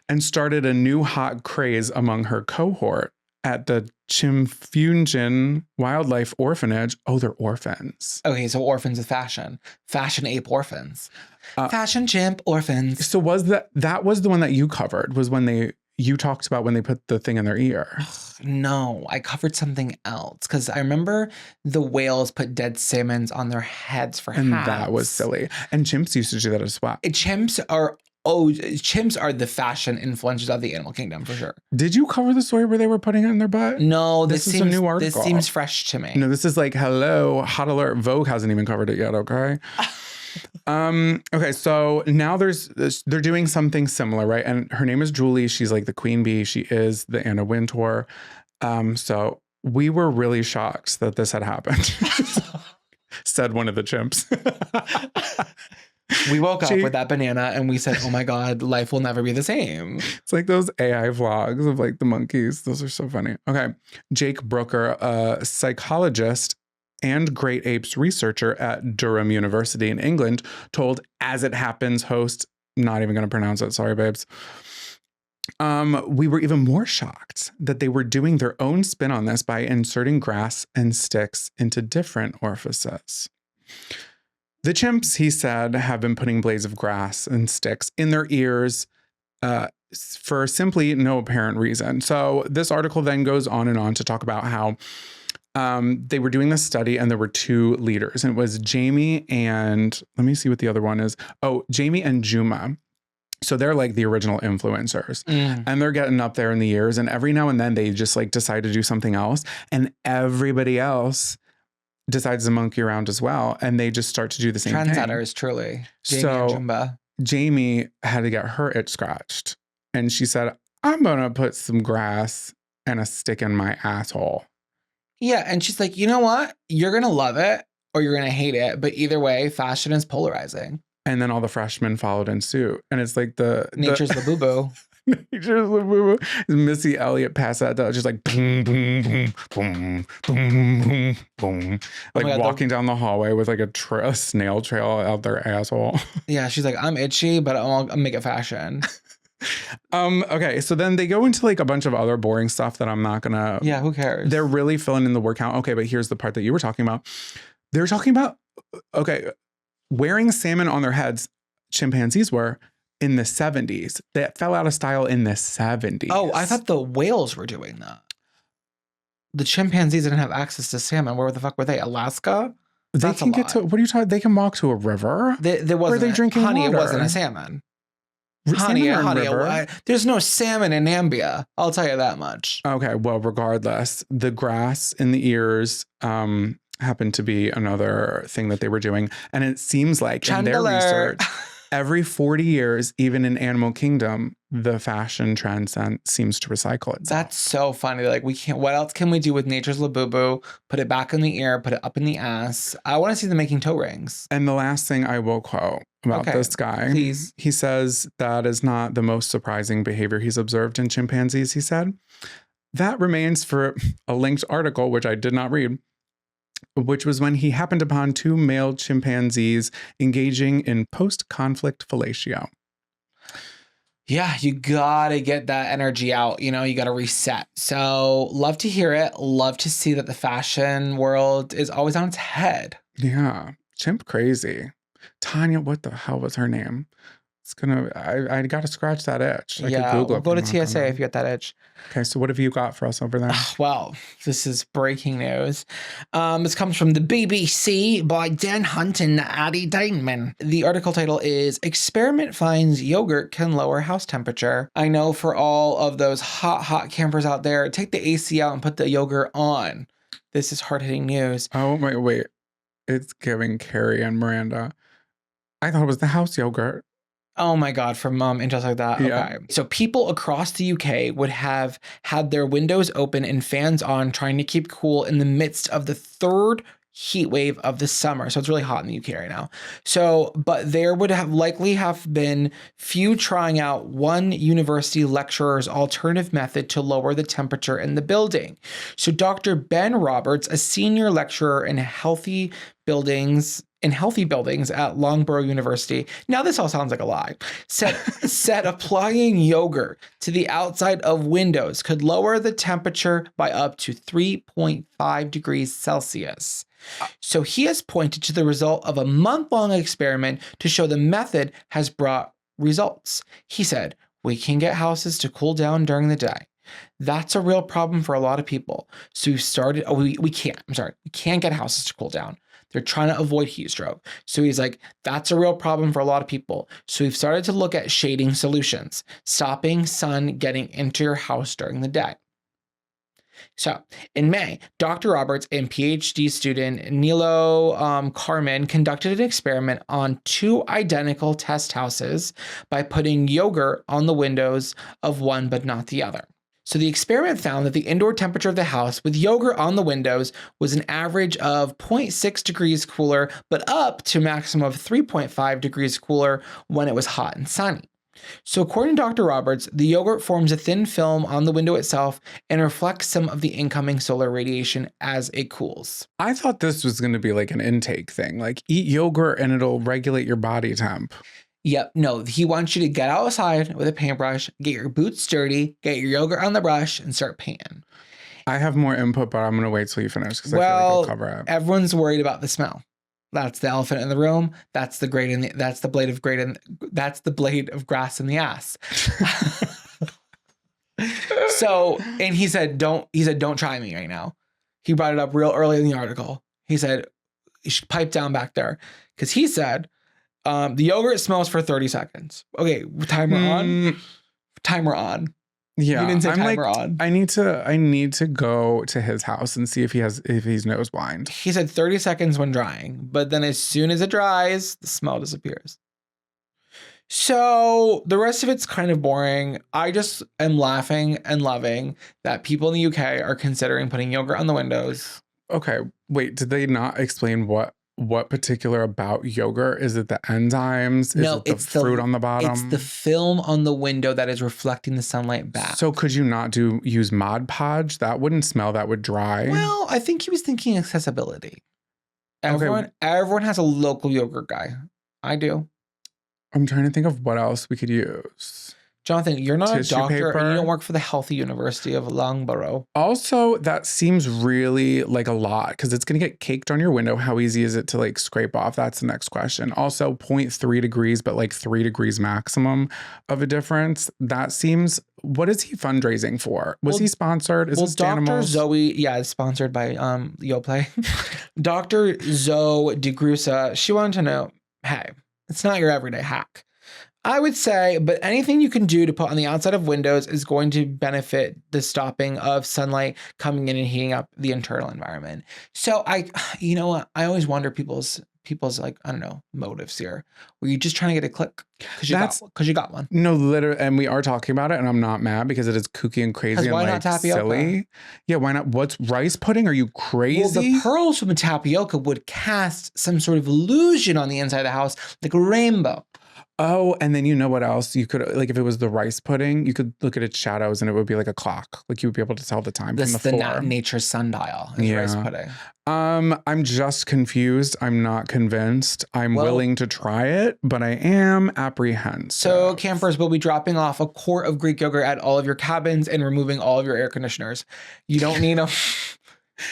Speaker 1: and started a new hot craze among her cohort at the Chimfunjin Wildlife Orphanage. Oh, they're orphans.
Speaker 2: Okay, so orphans of fashion. Fashion ape orphans. Fashion chimp orphans.
Speaker 1: So was that was the one that you covered, was when you talked about when they put the thing in their ear?
Speaker 2: No, I covered something else because I remember the whales put dead salmons on their heads for hats.
Speaker 1: And that was silly. And chimps used to do that as well.
Speaker 2: Chimps are the fashion influencers of the animal kingdom for sure.
Speaker 1: Did you cover the story where they were putting it in their butt?
Speaker 2: No,
Speaker 1: this is a new article.
Speaker 2: This seems fresh to me.
Speaker 1: No, this is like, hello, hot alert. Vogue hasn't even covered it yet, okay? Okay, so now they're doing something similar, right? And her name is Julie. She's like the queen bee. She is the Anna Wintour. So we were really shocked that this had happened. Said one of the chimps.
Speaker 2: We woke up with that banana and we said, oh my God, life will never be the same.
Speaker 1: It's like those AI vlogs of like the monkeys. Those are so funny. Okay. Jake Brooker, a psychologist and great apes researcher at Durham University in England, told As It Happens host, not even going to pronounce it. Sorry, babes. We were even more shocked that they were doing their own spin on this by inserting grass and sticks into different orifices. The chimps, he said, have been putting blades of grass and sticks in their ears for simply no apparent reason. So this article then goes on and on to talk about how they were doing this study and there were two leaders. And it was Jamie and, let me see what the other one is. Oh, Jamie and Juma. So they're like the original influencers and they're getting up there in the years. And every now and then they just like decide to do something else. And everybody else decides to monkey around as well. And they just start to do the same thing.
Speaker 2: Trendsetters, truly. Jamie
Speaker 1: so
Speaker 2: and Jumba.
Speaker 1: Jamie had to get her itch scratched. And she said, I'm going to put some grass and a stick in my asshole.
Speaker 2: Yeah. And she's like, you know what? You're going to love it. or you're going to hate it. But either way, fashion is polarizing.
Speaker 1: And then all the freshmen followed in suit. And it's like the
Speaker 2: Nature's the boo-boo.
Speaker 1: Nature's the boo-boo. Missy Elliott passed that out, just like boom, boom, boom, boom, boom, boom, boom. Like
Speaker 2: God,
Speaker 1: walking down the hallway with like a snail trail out their asshole.
Speaker 2: Yeah, she's like, I'm itchy, but I'll make it fashion.
Speaker 1: Okay, so then they go into like a bunch of other boring stuff that I'm not gonna.
Speaker 2: Yeah, who cares?
Speaker 1: They're really filling in the word count. Okay, but here's the part that you were talking about. They're talking about, okay, wearing salmon on their heads, chimpanzees were in the 70s. That fell out of style in the 70s.
Speaker 2: Oh, I thought the whales were doing that. The chimpanzees didn't have access to salmon. Where the fuck were they? Alaska?
Speaker 1: They can get to, what are you talking? They can walk to a river.
Speaker 2: There wasn't.
Speaker 1: Where are they drinking
Speaker 2: honey,
Speaker 1: water?
Speaker 2: It wasn't a salmon.
Speaker 1: Honey,
Speaker 2: There's no salmon in Nambia. I'll tell you that much.
Speaker 1: Okay, well, regardless, the grass in the ears happened to be another thing that they were doing. And it seems like in their research, every 40 years, even in Animal Kingdom, the fashion trend seems to recycle itself.
Speaker 2: That's so funny. Like, we can't, what else can we do with Nature's Labubu? Put it back in the ear, put it up in the ass. I want to see them making toe rings.
Speaker 1: And the last thing I will quote about this guy,
Speaker 2: please.
Speaker 1: He says that is not the most surprising behavior he's observed in chimpanzees, he said. That remains for a linked article, which I did not read, which was when he happened upon two male chimpanzees engaging in post-conflict fellatio.
Speaker 2: Yeah, you gotta get that energy out. You gotta reset. So love to hear it. Love to see that the fashion world is always on its head.
Speaker 1: Yeah, chimp crazy. Tanya, what the hell was her name? It's gonna, I gotta scratch that itch. I could Google it.
Speaker 2: Go to TSA if you get that itch.
Speaker 1: Okay, so what have you got for us over there?
Speaker 2: Well, this is breaking news. This comes from the BBC by Dan Hunt and Addie Dainman. The article title is Experiment Finds Yogurt Can Lower House Temperature. I know for all of those hot campers out there, take the AC out and put the yogurt on. This is hard-hitting news.
Speaker 1: Oh, wait. It's giving Carrie and Miranda. I thought it was the house yogurt.
Speaker 2: Oh my God, from and just like that.
Speaker 1: Yeah.
Speaker 2: Okay. So people across the UK would have had their windows open and fans on, trying to keep cool in the midst of the third heat wave of the summer. So it's really hot in the UK right now. So, but there would have likely have been few trying out one university lecturer's alternative method to lower the temperature in the building. So Dr. Ben Roberts, a senior lecturer in healthy buildings at Loughborough University. Now this all sounds like a lie. Said applying yogurt to the outside of windows could lower the temperature by up to 3.5 degrees Celsius. So he has pointed to the result of a month-long experiment to show the method has brought results. He said, "We can get houses to cool down during the day. That's a real problem for a lot of people. So we've started, we can't get houses to cool down. They're trying to avoid heat stroke." So he's like, that's a real problem for a lot of people. So we've started to look at shading solutions, stopping sun getting into your house during the day. So in May, Dr. Roberts and PhD student Nilo Carmen conducted an experiment on two identical test houses by putting yogurt on the windows of one but not the other. So the experiment found that the indoor temperature of the house with yogurt on the windows was an average of 0.6 degrees cooler, but up to a maximum of 3.5 degrees cooler when it was hot and sunny. So according to Dr. Roberts, the yogurt forms a thin film on the window itself and reflects some of the incoming solar radiation as it cools.
Speaker 1: I thought this was going to be like an intake thing, like eat yogurt and it'll regulate your body temp.
Speaker 2: Yep. No, he wants you to get outside with a paintbrush, get your boots dirty, get your yogurt on the brush, and start painting.
Speaker 1: I have more input, but I'm going to wait till you finish because I feel like I'll cover it.
Speaker 2: Everyone's worried about the smell. That's the elephant in the room. That's the blade of grass in the ass. So, and he said, don't try me right now. He brought it up real early in the article. He said, you should pipe down back there. Because he said, the yogurt smells for 30 seconds. Okay, timer on. Timer on.
Speaker 1: Yeah,
Speaker 2: you didn't say timer on.
Speaker 1: I need to go to his house and see if he's nose blind.
Speaker 2: He said 30 seconds when drying, but then as soon as it dries, the smell disappears. So the rest of it's kind of boring. I just am laughing and loving that people in the UK are considering putting yogurt on the windows.
Speaker 1: Okay, wait, did they not explain what what particular about yogurt? Is it the enzymes?
Speaker 2: No,
Speaker 1: Is it the
Speaker 2: it's the
Speaker 1: fruit on the bottom?
Speaker 2: It's the film on the window that is reflecting the sunlight back.
Speaker 1: So could you not use Mod Podge? That wouldn't smell. That would dry.
Speaker 2: Well, I think he was thinking accessibility. Everyone has a local yogurt guy. I do.
Speaker 1: I'm trying to think of what else we could use.
Speaker 2: Jonathan, you're not
Speaker 1: Tissue
Speaker 2: a doctor
Speaker 1: paper.
Speaker 2: and you don't work for the Healthy University of Loughborough.
Speaker 1: Also, that seems really like a lot because it's going to get caked on your window. How easy is it to like scrape off? That's the next question. Also, 0.3 degrees, but like 3 degrees maximum of a difference. That seems, what is he fundraising for? Was he sponsored? Is this
Speaker 2: Dr.
Speaker 1: Danimals?
Speaker 2: Zoe, it's sponsored by Yoplait. Dr. Zoe DeGrusa, she wanted to know, hey, it's not your everyday hack. I would say, but anything you can do to put on the outside of windows is going to benefit the stopping of sunlight coming in and heating up the internal environment. So you know what? I always wonder people's like, I don't know, motives here. Were you just trying to get a click? Because you got one.
Speaker 1: No, literally, and we are talking about it, and I'm not mad because it is kooky and crazy and
Speaker 2: why
Speaker 1: like
Speaker 2: not tapioca?
Speaker 1: silly. Yeah, why not? What's rice pudding? Are you crazy?
Speaker 2: Well, the pearls from the tapioca would cast some sort of illusion on the inside of the house, like a rainbow.
Speaker 1: Oh, and then you know what else? You could, like, if it was the rice pudding, you could look at its shadows and it would be like a clock. Like you would be able to tell the time from the floor.
Speaker 2: Nature's sundial is rice pudding.
Speaker 1: I'm just confused. I'm not convinced. I'm willing to try it, but I am apprehensive.
Speaker 2: So campers will be dropping off a quart of Greek yogurt at all of your cabins and removing all of your air conditioners. You don't need them.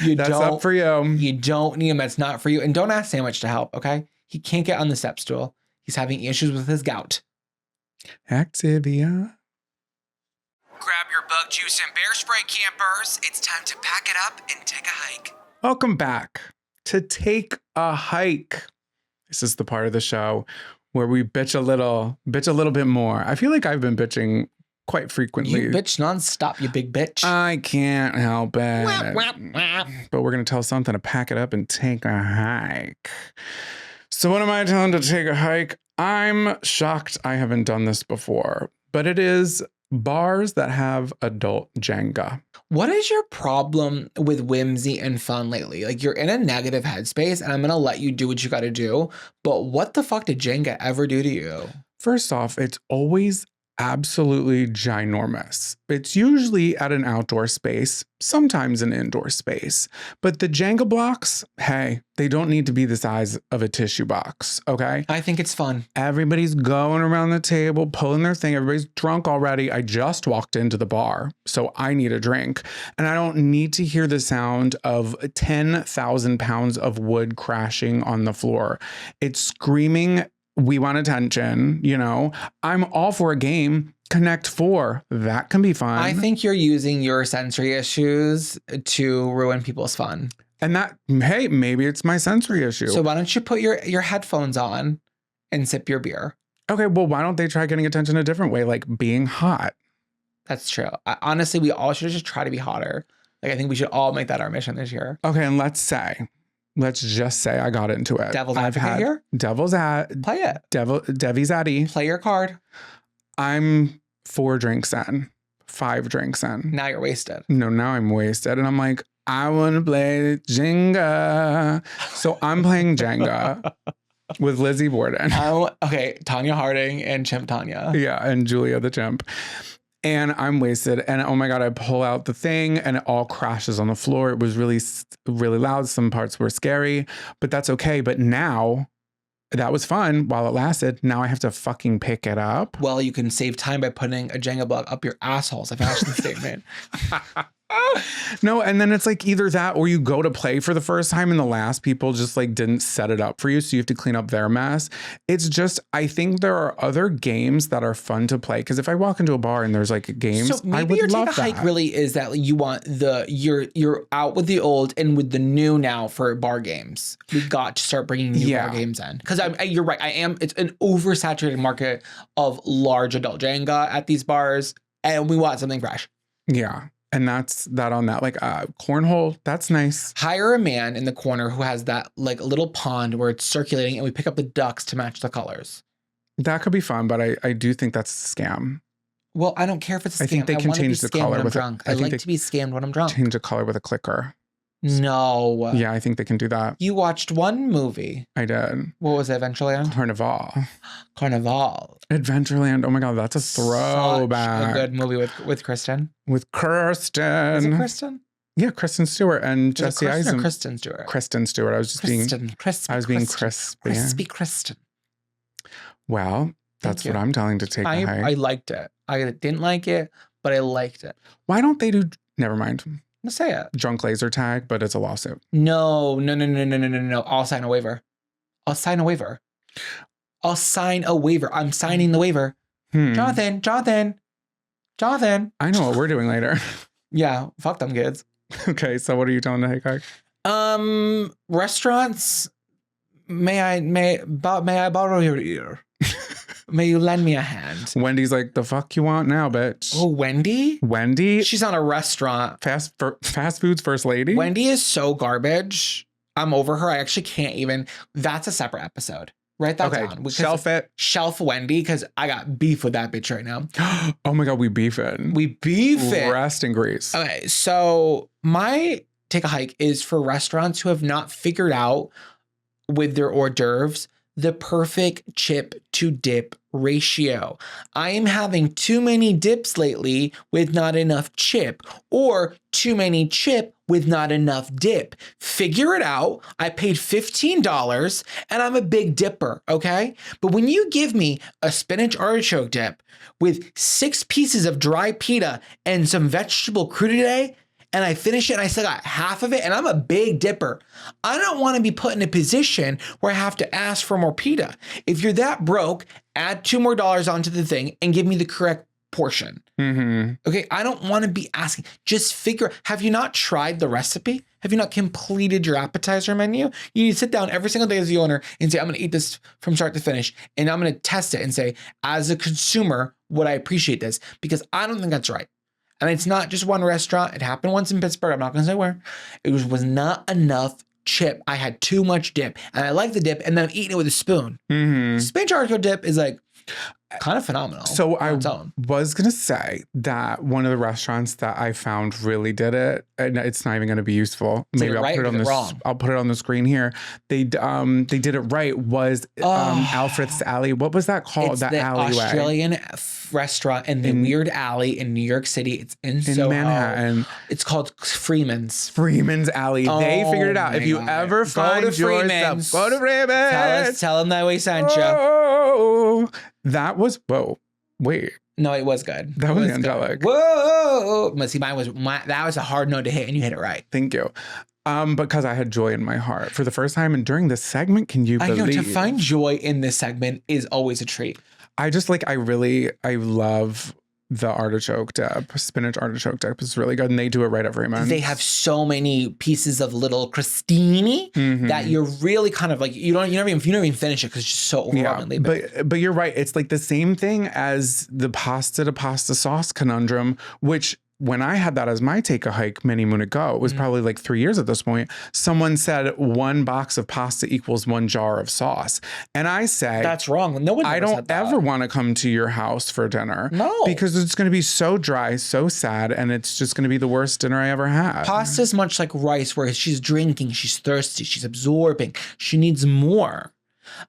Speaker 1: That's up for you.
Speaker 2: You don't need them. That's not for you. And don't ask Sandwich to help, okay? He can't get on the step stool. He's having issues with his gout.
Speaker 1: Activia.
Speaker 2: Grab your bug juice and bear spray, campers. It's time to pack it up and take a hike.
Speaker 1: Welcome back to Take a Hike. This is the part of the show where we bitch a little bit more. I feel like I've been bitching quite frequently.
Speaker 2: You bitch nonstop, you big bitch.
Speaker 1: I can't help it. But we're going to tell something to pack it up and take a hike. So what am I telling to take a hike? I'm shocked I haven't done this before, but it is bars that have adult Jenga.
Speaker 2: What is your problem with whimsy and fun lately? Like, you're in a negative headspace and I'm going to let you do what you got to do. But what the fuck did Jenga ever do to you?
Speaker 1: First off, it's always absolutely ginormous. It's usually at an outdoor space, sometimes an indoor space. But the Jenga blocks, hey, they don't need to be the size of a tissue box, okay?
Speaker 2: I think it's fun.
Speaker 1: Everybody's going around the table, pulling their thing. Everybody's drunk already. I just walked into the bar, so I need a drink. And I don't need to hear the sound of 10,000 pounds of wood crashing on the floor. It's screaming, we want attention, you know. I'm all for a game. Connect 4. That can be fun.
Speaker 2: I think you're using your sensory issues to ruin people's fun.
Speaker 1: And that, hey, maybe it's my sensory issue.
Speaker 2: So why don't you put your headphones on and sip your beer?
Speaker 1: Okay, well, why don't they try getting attention a different way, like being hot?
Speaker 2: That's true. Honestly, we all should just try to be hotter. Like, I think we should all make that our mission this year.
Speaker 1: Okay, and let's just say I got into it.
Speaker 2: Devil's advocate here? Play it.
Speaker 1: Devi's Addy.
Speaker 2: Play your card.
Speaker 1: I'm 4 drinks in, 5 drinks in.
Speaker 2: Now you're wasted.
Speaker 1: No, now I'm wasted. And I'm like, I want to play Jenga. So I'm playing Jenga with Lizzie Borden.
Speaker 2: Okay, Tanya Harding and Chimp Tanya.
Speaker 1: Yeah, and Julia the Chimp. And I'm wasted. And oh my God, I pull out the thing and it all crashes on the floor. It was really, really loud. Some parts were scary, but that's okay. But now, that was fun while it lasted. Now I have to fucking pick it up.
Speaker 2: Well, you can save time by putting a Jenga block up your assholes. A fashion statement.
Speaker 1: No, and then it's like either that or you go to play for the first time and the last people just like didn't set it up for you. So you have to clean up their mess. It's just, I think there are other games that are fun to play. Because if I walk into a bar and there's like games,
Speaker 2: so maybe
Speaker 1: I would
Speaker 2: your
Speaker 1: love
Speaker 2: take a hike
Speaker 1: that.
Speaker 2: really is that you want you're out with the old and with the new now for bar games. We got to start bringing new bar games in. Because you're right. It's an oversaturated market of large adult Jenga at these bars. And we want something fresh.
Speaker 1: Yeah. And that's that on that. Like cornhole, that's nice.
Speaker 2: Hire a man in the corner who has that like little pond where it's circulating and we pick up the ducks to match the colors.
Speaker 1: That could be fun, but I do think that's a scam.
Speaker 2: Well, I don't care if it's a scam.
Speaker 1: I think they can change the color with
Speaker 2: drunk. I like to be scammed when I'm drunk.
Speaker 1: Change the color with a clicker.
Speaker 2: No.
Speaker 1: Yeah, I think they can do that.
Speaker 2: You watched one movie.
Speaker 1: I did.
Speaker 2: What was it, Adventureland?
Speaker 1: Carnival.
Speaker 2: Adventureland.
Speaker 1: Oh my God, that's a throwback.
Speaker 2: Such a good movie with Kristen.
Speaker 1: With Kirsten.
Speaker 2: Is it Kristen?
Speaker 1: Yeah, Kristen Stewart and
Speaker 2: Is
Speaker 1: Jesse
Speaker 2: it Kristen or
Speaker 1: Eisenberg.
Speaker 2: Kristen Stewart?
Speaker 1: Kristen Stewart. I was just being crispy.
Speaker 2: Crispy Kristen.
Speaker 1: Well, that's what I'm telling to take a hike.
Speaker 2: I liked it. I didn't like it, but I liked it.
Speaker 1: Why don't they do? Never mind.
Speaker 2: Let's say it.
Speaker 1: Drunk laser tag, but it's a lawsuit.
Speaker 2: No. I'll sign a waiver. I'm signing the waiver. Jonathan.
Speaker 1: I know what we're doing later.
Speaker 2: Yeah, fuck them kids.
Speaker 1: Okay, so what are you telling the hike?
Speaker 2: Restaurants. May I borrow your ear? May you lend me a hand?
Speaker 1: Wendy's like, the fuck you want now, bitch?
Speaker 2: Oh, Wendy?
Speaker 1: Wendy?
Speaker 2: She's on a restaurant.
Speaker 1: Fast food's first lady?
Speaker 2: Wendy is so garbage. I'm over her. I actually can't even. That's a separate episode. Write that down.
Speaker 1: Shelf it.
Speaker 2: Shelf Wendy, because I got beef with that bitch right now.
Speaker 1: Oh my God, we beef it. Rest in grease.
Speaker 2: Okay, so my take a hike is for restaurants who have not figured out with their hors d'oeuvres the perfect chip to dip ratio. I am having too many dips lately with not enough chip, or too many chip with not enough dip. Figure it out. I paid $15 and I'm a big dipper, okay? But when you give me a spinach artichoke dip with 6 pieces of dry pita and some vegetable crudité, and I finish it and I still got half of it, and I'm a big dipper, I don't want to be put in a position where I have to ask for more pita. If you're that broke, add $2 more onto the thing and give me the correct portion.
Speaker 1: Mm-hmm.
Speaker 2: Okay, I don't want to be asking. Just figure, have you not tried the recipe? Have you not completed your appetizer menu? You need to sit down every single day as the owner and say, I'm going to eat this from start to finish. And I'm going to test it and say, as a consumer, would I appreciate this? Because I don't think that's right. And it's not just one restaurant. It happened once in Pittsburgh. I'm not going to say where. It was not enough chip. I had too much dip. And I like the dip. And then I'm eating it with a spoon.
Speaker 1: Mm-hmm.
Speaker 2: Spinach artichoke dip is like kind of phenomenal.
Speaker 1: So I was going to say that one of the restaurants that I found really did it, and it's not even going to be useful. Maybe I'll put it on this. I'll put it on the screen here. They did it right. Was Alfred's Alley? What was that called?
Speaker 2: It's
Speaker 1: that
Speaker 2: the
Speaker 1: alleyway.
Speaker 2: Australian restaurant in the weird alley in New York City. It's in Soho.
Speaker 1: Manhattan.
Speaker 2: It's called Freeman's
Speaker 1: Alley. They figured it out. If you ever find yourself, go to Freeman's.
Speaker 2: Tell them that we sent you.
Speaker 1: Oh, that was wait.
Speaker 2: No, it was good.
Speaker 1: That was angelic.
Speaker 2: Good. Whoa! But see, that was a hard note to hit, and you hit it right.
Speaker 1: Thank you. Because I had joy in my heart for the first time, and during this segment, can you believe?
Speaker 2: I know, to find joy in this segment is always a treat.
Speaker 1: I love the artichoke dip. Spinach artichoke dip is really good, and they do it right at Freeman's.
Speaker 2: They have so many pieces of little crostini that you're really kind of like you never even finish it because it's just so overwhelmingly.
Speaker 1: But you're right. It's like the same thing as the pasta to pasta sauce conundrum, which when I had that as my take a hike many moon ago, it was probably like 3 years at this point. Someone said 1 box of pasta equals 1 jar of sauce. And I say,
Speaker 2: that's wrong. No one
Speaker 1: I don't ever want to come to your house for dinner.
Speaker 2: No.
Speaker 1: Because it's going to be so dry, so sad, and it's just going to be the worst dinner I ever had.
Speaker 2: Pasta is much like rice, where she's drinking, she's thirsty, she's absorbing, she needs more.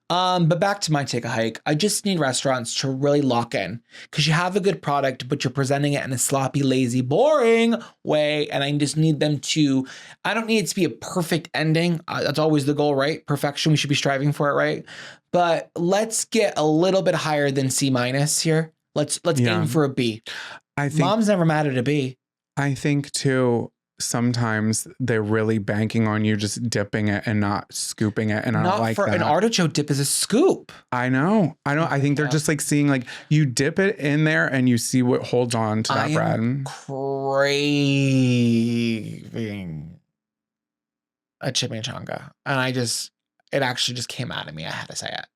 Speaker 2: But back to my take a hike. I just need restaurants to really lock in, because you have a good product, but you're presenting it in a sloppy, lazy, boring way. And I just need them to, I don't need it to be a perfect ending. That's always the goal, right? Perfection. We should be striving for it, right? But let's get a little bit higher than C- here. Let's aim for a B. I think Mom's never mad at a B.
Speaker 1: I think too, sometimes they're really banking on you just dipping it and not scooping it, and I don't like that.
Speaker 2: An artichoke dip is a scoop.
Speaker 1: I know. I think they're just like seeing, like, you dip it in there and you see what holds on to that bread.
Speaker 2: I'm craving a chimichanga, and it actually just came out of me. I had to say it.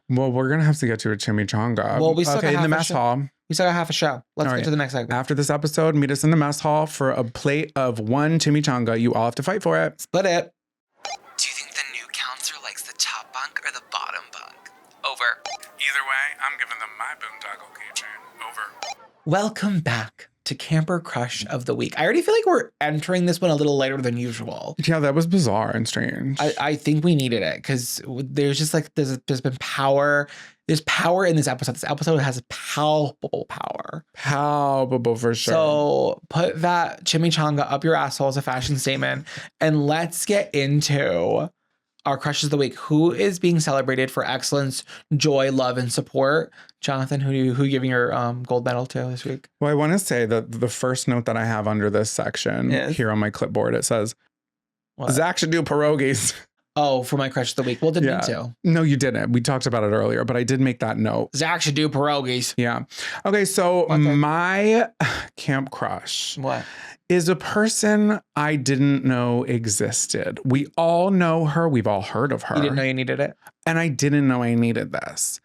Speaker 1: Well, we're gonna have to get to a chimichanga.
Speaker 2: Well, we still got
Speaker 1: in the mess hall.
Speaker 2: We still got half a show. Let's get to the next segment.
Speaker 1: After this episode, meet us in the mess hall for a plate of 1 chimichanga. You all have to fight for it.
Speaker 2: Split it.
Speaker 3: Do you think the new counselor likes the top bunk or the bottom bunk? Over.
Speaker 1: Either way, I'm giving them my boondoggle keychain. Over.
Speaker 2: Welcome back to Camper Crush of the Week. I already feel like we're entering this one a little later than usual.
Speaker 1: Yeah, that was bizarre and strange.
Speaker 2: I think we needed it because there's just like there's been power. There's power in this episode. This episode has palpable power.
Speaker 1: Palpable for sure.
Speaker 2: So put that chimichanga up your asshole as a fashion statement, and let's get into our crushes of the week. Who is being celebrated for excellence, joy, love, and support? Jonathan, who you giving your gold medal to this week?
Speaker 1: Well, I want to say that the first note that I have under this section here on my clipboard, it says,
Speaker 2: What?
Speaker 1: Zach should do pierogies.
Speaker 2: Oh, for my crush of the week. Well, didn't mean to.
Speaker 1: No, you didn't. We talked about it earlier, but I did make that note.
Speaker 2: Zach should do pierogies.
Speaker 1: Yeah. Okay, so my camp crush is a person I didn't know existed. We all know her. We've all heard of her.
Speaker 2: You didn't know you needed it?
Speaker 1: And I didn't know I needed this.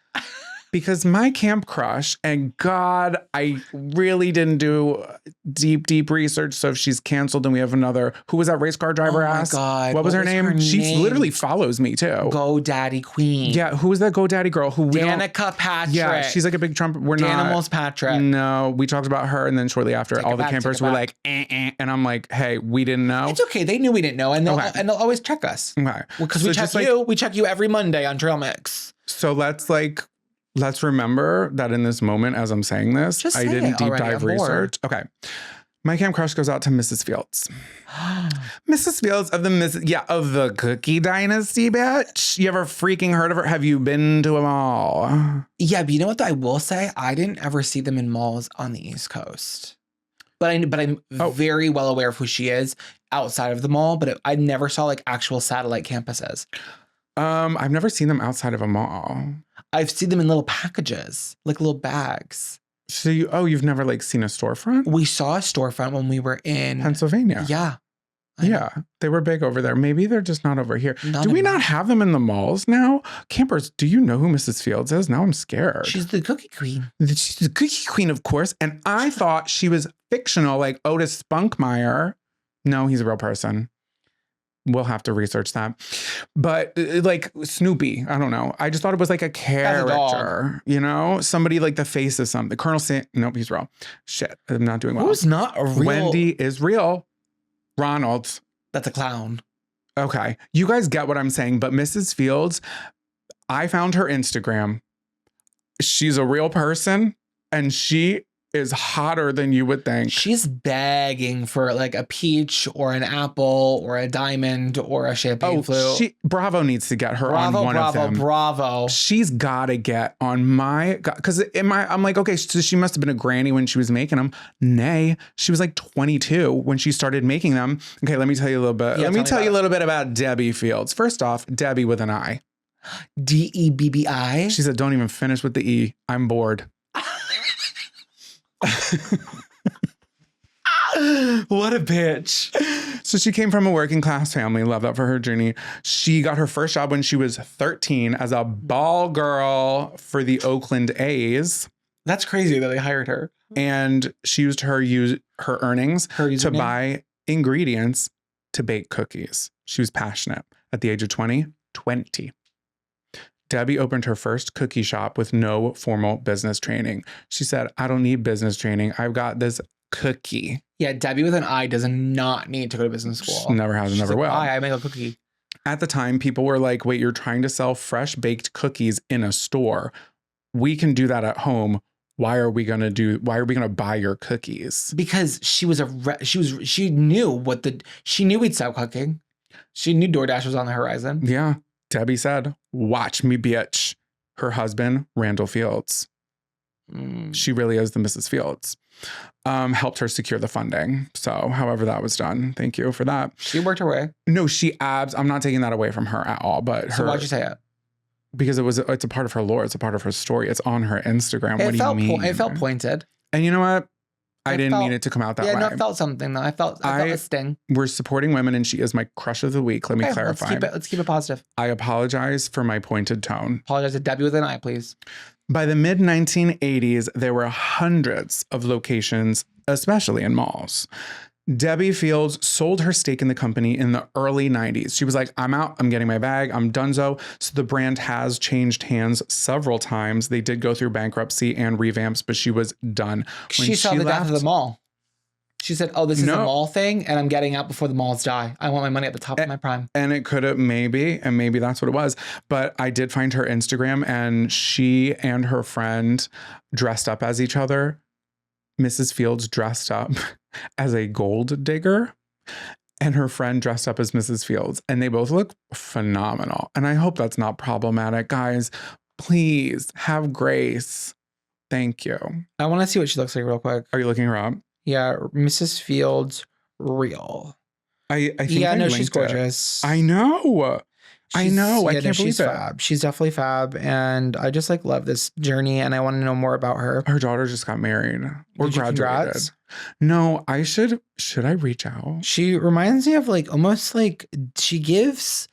Speaker 1: Because my camp crush, and God, I really didn't do deep research. So if she's canceled and we have another, who was that race car driver ass?
Speaker 2: Oh my God.
Speaker 1: What was her name? She literally follows me too.
Speaker 2: GoDaddy Queen.
Speaker 1: Yeah, who was that GoDaddy girl? Who we
Speaker 2: Danica Patrick.
Speaker 1: Yeah, she's like a big Trump. We're not.
Speaker 2: Danimals Patrick.
Speaker 1: No, we talked about her, and then shortly after, all the campers were like, and I'm like, hey, we didn't know.
Speaker 2: It's okay. They knew we didn't know, and they'll always check us.
Speaker 1: Okay,
Speaker 2: because we check you. We check you every Monday on Trail Mix.
Speaker 1: So let's remember that in this moment, as I'm saying this, I didn't deep dive research. Okay. My camp crush goes out to Mrs. Fields. Mrs. Fields of the Cookie Dynasty, bitch. You ever freaking heard of her? Have you been to a mall?
Speaker 2: Yeah, but you know what I will say? I didn't ever see them in malls on the East Coast. But I'm very well aware of who she is outside of the mall, but I never saw like actual satellite campuses.
Speaker 1: I've never seen them outside of a mall.
Speaker 2: I've seen them in little packages, like little bags.
Speaker 1: So you've never like seen a storefront?
Speaker 2: We saw a storefront when we were in
Speaker 1: Pennsylvania.
Speaker 2: Yeah.
Speaker 1: Yeah, they were big over there. Maybe they're just not over here. Do we not have them in the malls now? Campers, do you know who Mrs. Fields is? Now I'm scared.
Speaker 2: She's the cookie queen.
Speaker 1: She's the cookie queen, of course. And I thought she was fictional, like Otis Spunkmeyer. No, he's a real person. We'll have to research that. But like Snoopy, I don't know. I just thought it was like a character, you know? Somebody like the face of something. Nope, he's real. Shit, I'm not doing well.
Speaker 2: Who's not a real?
Speaker 1: Wendy is real. Ronald.
Speaker 2: That's a clown.
Speaker 1: Okay. You guys get what I'm saying. But Mrs. Fields, I found her Instagram. She's a real person and she is hotter than you would think.
Speaker 2: She's begging for like a peach or an apple or a diamond or a champagne flute.
Speaker 1: Bravo needs to get her on one of them.
Speaker 2: Bravo.
Speaker 1: She's got to get on my, because I'm like, okay, so she must have been a granny when she was making them. Nay, she was like 22 when she started making them. Okay, let me tell you a little bit. Let me tell you a little bit about Debbie Fields. First off, Debbie with an I.
Speaker 2: Debbi.
Speaker 1: She said, don't even finish with the E. I'm bored.
Speaker 2: What a bitch.
Speaker 1: So she came from a working class family. Love that for her journey. She got her first job when she was 13 as a ball girl for the Oakland A's.
Speaker 2: That's crazy that they hired her.
Speaker 1: And she used her earnings to buy ingredients to bake cookies. She was passionate. At the age of 20. Debbie opened her first cookie shop with no formal business training. She said, I don't need business training. I've got this cookie.
Speaker 2: Yeah, Debbie with an I does not need to go to business school.
Speaker 1: She never has, never will.
Speaker 2: I make a cookie.
Speaker 1: At the time, people were like, wait, you're trying to sell fresh baked cookies in a store. We can do that at home. Why are we going to buy your cookies?
Speaker 2: Because she knew we'd stop cooking. She knew DoorDash was on the horizon.
Speaker 1: Yeah. Debbie said, watch me, bitch. Her husband, Randall Fields. She really is the Mrs. Fields. Helped her secure the funding. So however that was done. Thank you for that.
Speaker 2: She worked her way.
Speaker 1: No, I'm not taking that away from her at all. But
Speaker 2: so why'd you say it?
Speaker 1: Because it's a part of her lore. It's a part of her story. It's on her Instagram. What do you mean?
Speaker 2: It felt pointed.
Speaker 1: And you know what? I didn't mean it to come out that way.
Speaker 2: Yeah, no, it felt something though. I felt a sting.
Speaker 1: We're supporting women and she is my crush of the week. Let me clarify.
Speaker 2: Let's keep it positive.
Speaker 1: I apologize for my pointed tone.
Speaker 2: Apologize to Debbie with an I, please.
Speaker 1: By the mid 1980s, there were hundreds of locations, especially in malls. Debbie Fields sold her stake in the company in the early 90s. She was like, I'm out. I'm getting my bag. I'm donezo. So the brand has changed hands several times. They did go through bankruptcy and revamps, but she was done.
Speaker 2: She saw the death of the mall. She said, oh, this is a
Speaker 1: No.
Speaker 2: mall thing, and I'm getting out before the malls die. I want my money at the top of my prime.
Speaker 1: And it could have maybe that's what it was. But I did find her Instagram, and she and her friend dressed up as each other. Mrs. Fields dressed up as a gold digger, and her friend dressed up as Mrs. Fields. And they both look phenomenal. And I hope that's not problematic. Guys, please have grace. Thank you.
Speaker 2: I want to see what she looks like real quick.
Speaker 1: Are you looking her up?
Speaker 2: Yeah, Mrs. Fields, real.
Speaker 1: I think
Speaker 2: Yeah, no, she's
Speaker 1: linked it.
Speaker 2: gorgeous.
Speaker 1: I know. I know. I can't believe
Speaker 2: she's
Speaker 1: it.
Speaker 2: fab. She's definitely fab, and I just like love this journey, and I want to know more about her.
Speaker 1: Her daughter just got married or
Speaker 2: Did you
Speaker 1: graduated.
Speaker 2: congrats?
Speaker 1: No, I should I reach out?
Speaker 2: She reminds me of like almost like she gives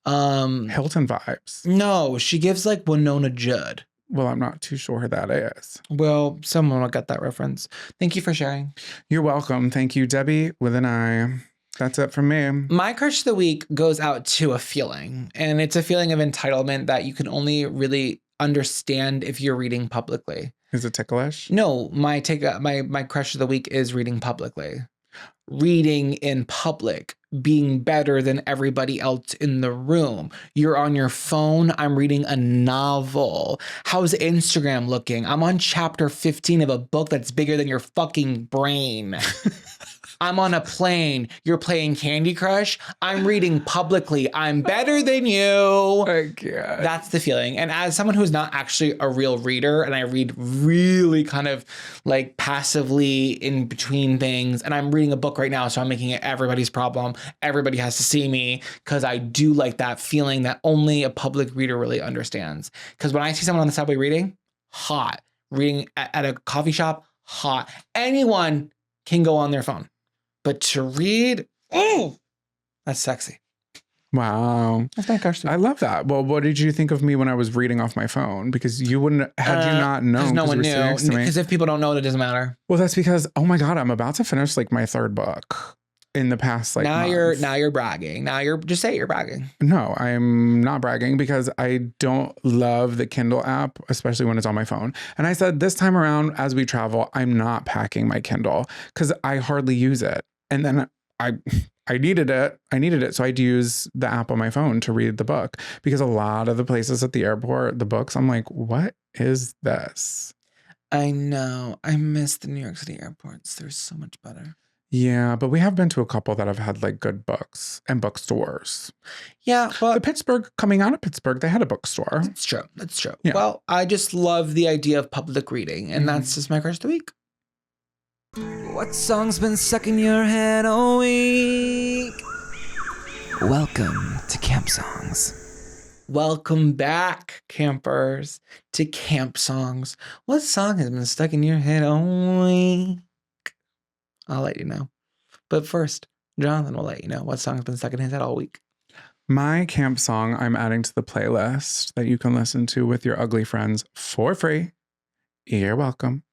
Speaker 1: Hilton vibes.
Speaker 2: no, she gives like Winona Judd.
Speaker 1: Well, I'm not too sure who that is.
Speaker 2: Well, someone will get that reference. Thank you for sharing.
Speaker 1: You're welcome. Thank you, Debbie, with an I. That's it from me.
Speaker 2: My crush of the week goes out to a feeling, and it's a feeling of entitlement that you can only really understand if you're reading publicly.
Speaker 1: Is it ticklish?
Speaker 2: No, my crush of the week is reading publicly. Reading in public, being better than everybody else in the room. You're on your phone. I'm reading a novel. How's Instagram looking? I'm on chapter 15 of a book that's bigger than your fucking brain. I'm on a plane. You're playing Candy Crush. I'm reading publicly. I'm better than you.
Speaker 1: I can't.
Speaker 2: That's the feeling. And as someone who's not actually a real reader, and I read really kind of like passively in between things, and I'm reading a book right now, so I'm making it everybody's problem. Everybody has to see me, because I do like that feeling that only a public reader really understands. Because when I see someone on the subway reading, hot. Reading at a coffee shop, hot. Anyone can go on their phone. But to read, oh, that's sexy.
Speaker 1: Wow.
Speaker 2: That's my crush.
Speaker 1: I love that. Well, what did you think of me when I was reading off my phone? Because you wouldn't, had you not known.
Speaker 2: No one
Speaker 1: you were
Speaker 2: knew.
Speaker 1: sitting next to me.
Speaker 2: Because if people don't know, it doesn't matter.
Speaker 1: Well, that's because, oh my God, I'm about to finish like my third book in the past like
Speaker 2: now
Speaker 1: month.
Speaker 2: you're bragging. Now you're just say you're bragging.
Speaker 1: No, I'm not bragging because I don't love the Kindle app, especially when it's on my phone. And I said this time around, as we travel, I'm not packing my Kindle because I hardly use it. And then I needed it. So I'd use the app on my phone to read the book, because a lot of the places at the airport, the books, I'm like, what is this?
Speaker 2: I know. I miss the New York City airports. They're so much better.
Speaker 1: Yeah, but we have been to a couple that have had like good books and bookstores.
Speaker 2: Yeah, but
Speaker 1: Coming out of Pittsburgh, they had a bookstore.
Speaker 2: That's true. That's true.
Speaker 1: Yeah.
Speaker 2: Well, I just love the idea of public reading, and that's just my crush of the week.
Speaker 4: What song's been stuck in your head all week? Welcome to Camp Songs.
Speaker 2: Welcome back, campers, to Camp Songs. What song has been stuck in your head all week? I'll let you know. But first, Jonathan will let you know what song has been stuck in his head all week.
Speaker 1: My camp song I'm adding to the playlist that you can listen to with your ugly friends for free, you're welcome,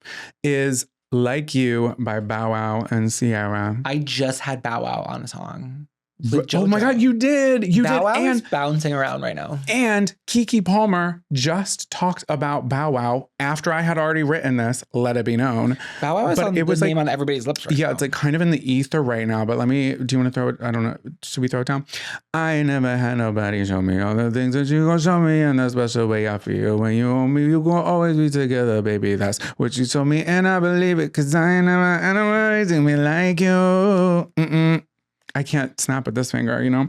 Speaker 1: is Like You by Bow Wow and Sierra.
Speaker 2: I just had Bow Wow on a song.
Speaker 1: Oh my God, you did.
Speaker 2: Bow Wow is
Speaker 1: And
Speaker 2: bouncing around right now.
Speaker 1: And Keke Palmer just talked about Bow Wow after I had already written this, let it be known.
Speaker 2: Bow Wow is
Speaker 1: But
Speaker 2: on
Speaker 1: it was
Speaker 2: the
Speaker 1: like-
Speaker 2: name on everybody's lips right now.
Speaker 1: Yeah, it's like kind of in the ether right now. But do you want to throw it? I don't know. Should we throw it down? I never had nobody show me all the things that you gonna show me, and the special way I feel when you own me. You gonna always be together, baby. That's what you told me, and I believe it, cause I never had nobody do me like you. I can't snap with this finger, you know?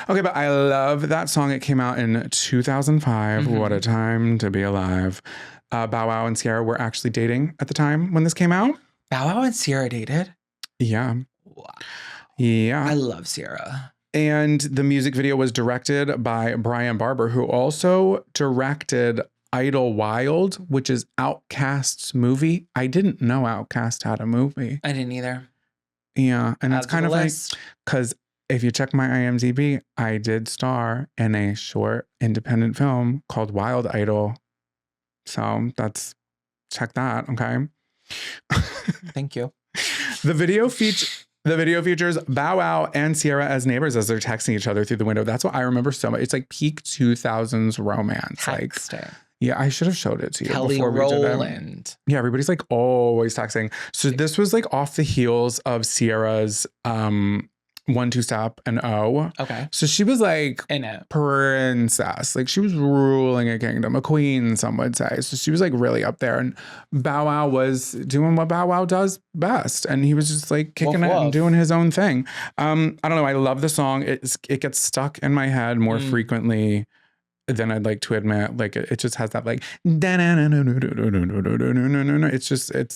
Speaker 1: Okay, but I love that song. It came out in 2005. What a time to be alive. Bow Wow and Sierra were actually dating at the time when this came out.
Speaker 2: Bow Wow and Sierra dated?
Speaker 1: Yeah.
Speaker 2: Wow.
Speaker 1: Yeah.
Speaker 2: I love Sierra.
Speaker 1: And the music video was directed by Brian Barber, who also directed Idlewild, which is Outkast's movie. I didn't know Outkast had a movie.
Speaker 2: I didn't either.
Speaker 1: Yeah, and
Speaker 2: Add
Speaker 1: it's
Speaker 2: to
Speaker 1: kind
Speaker 2: the
Speaker 1: of like,
Speaker 2: list.
Speaker 1: because if you check my IMDb, I did star in a short independent film called Wild Idol. So check that, okay?
Speaker 2: Thank you.
Speaker 1: The video features Bow Wow and Sierra as neighbors as they're texting each other through the window. That's what I remember so much. It's like peak 2000s romance.
Speaker 2: Texting.
Speaker 1: Yeah, I should have showed it to you
Speaker 2: Kelly
Speaker 1: before we did it.
Speaker 2: Rowland.
Speaker 1: Yeah, everybody's like always texting. So this was like off the heels of Sierra's 1-2 Step and O.
Speaker 2: Okay.
Speaker 1: So she was like
Speaker 2: In it.
Speaker 1: princess. Like she was ruling a kingdom, a queen, some would say. So she was like really up there. And Bow Wow was doing what Bow Wow does best. And he was just like kicking it and doing his own thing. I don't know. I love the song. It gets stuck in my head more frequently than I'd like to admit. Like it just has that like it's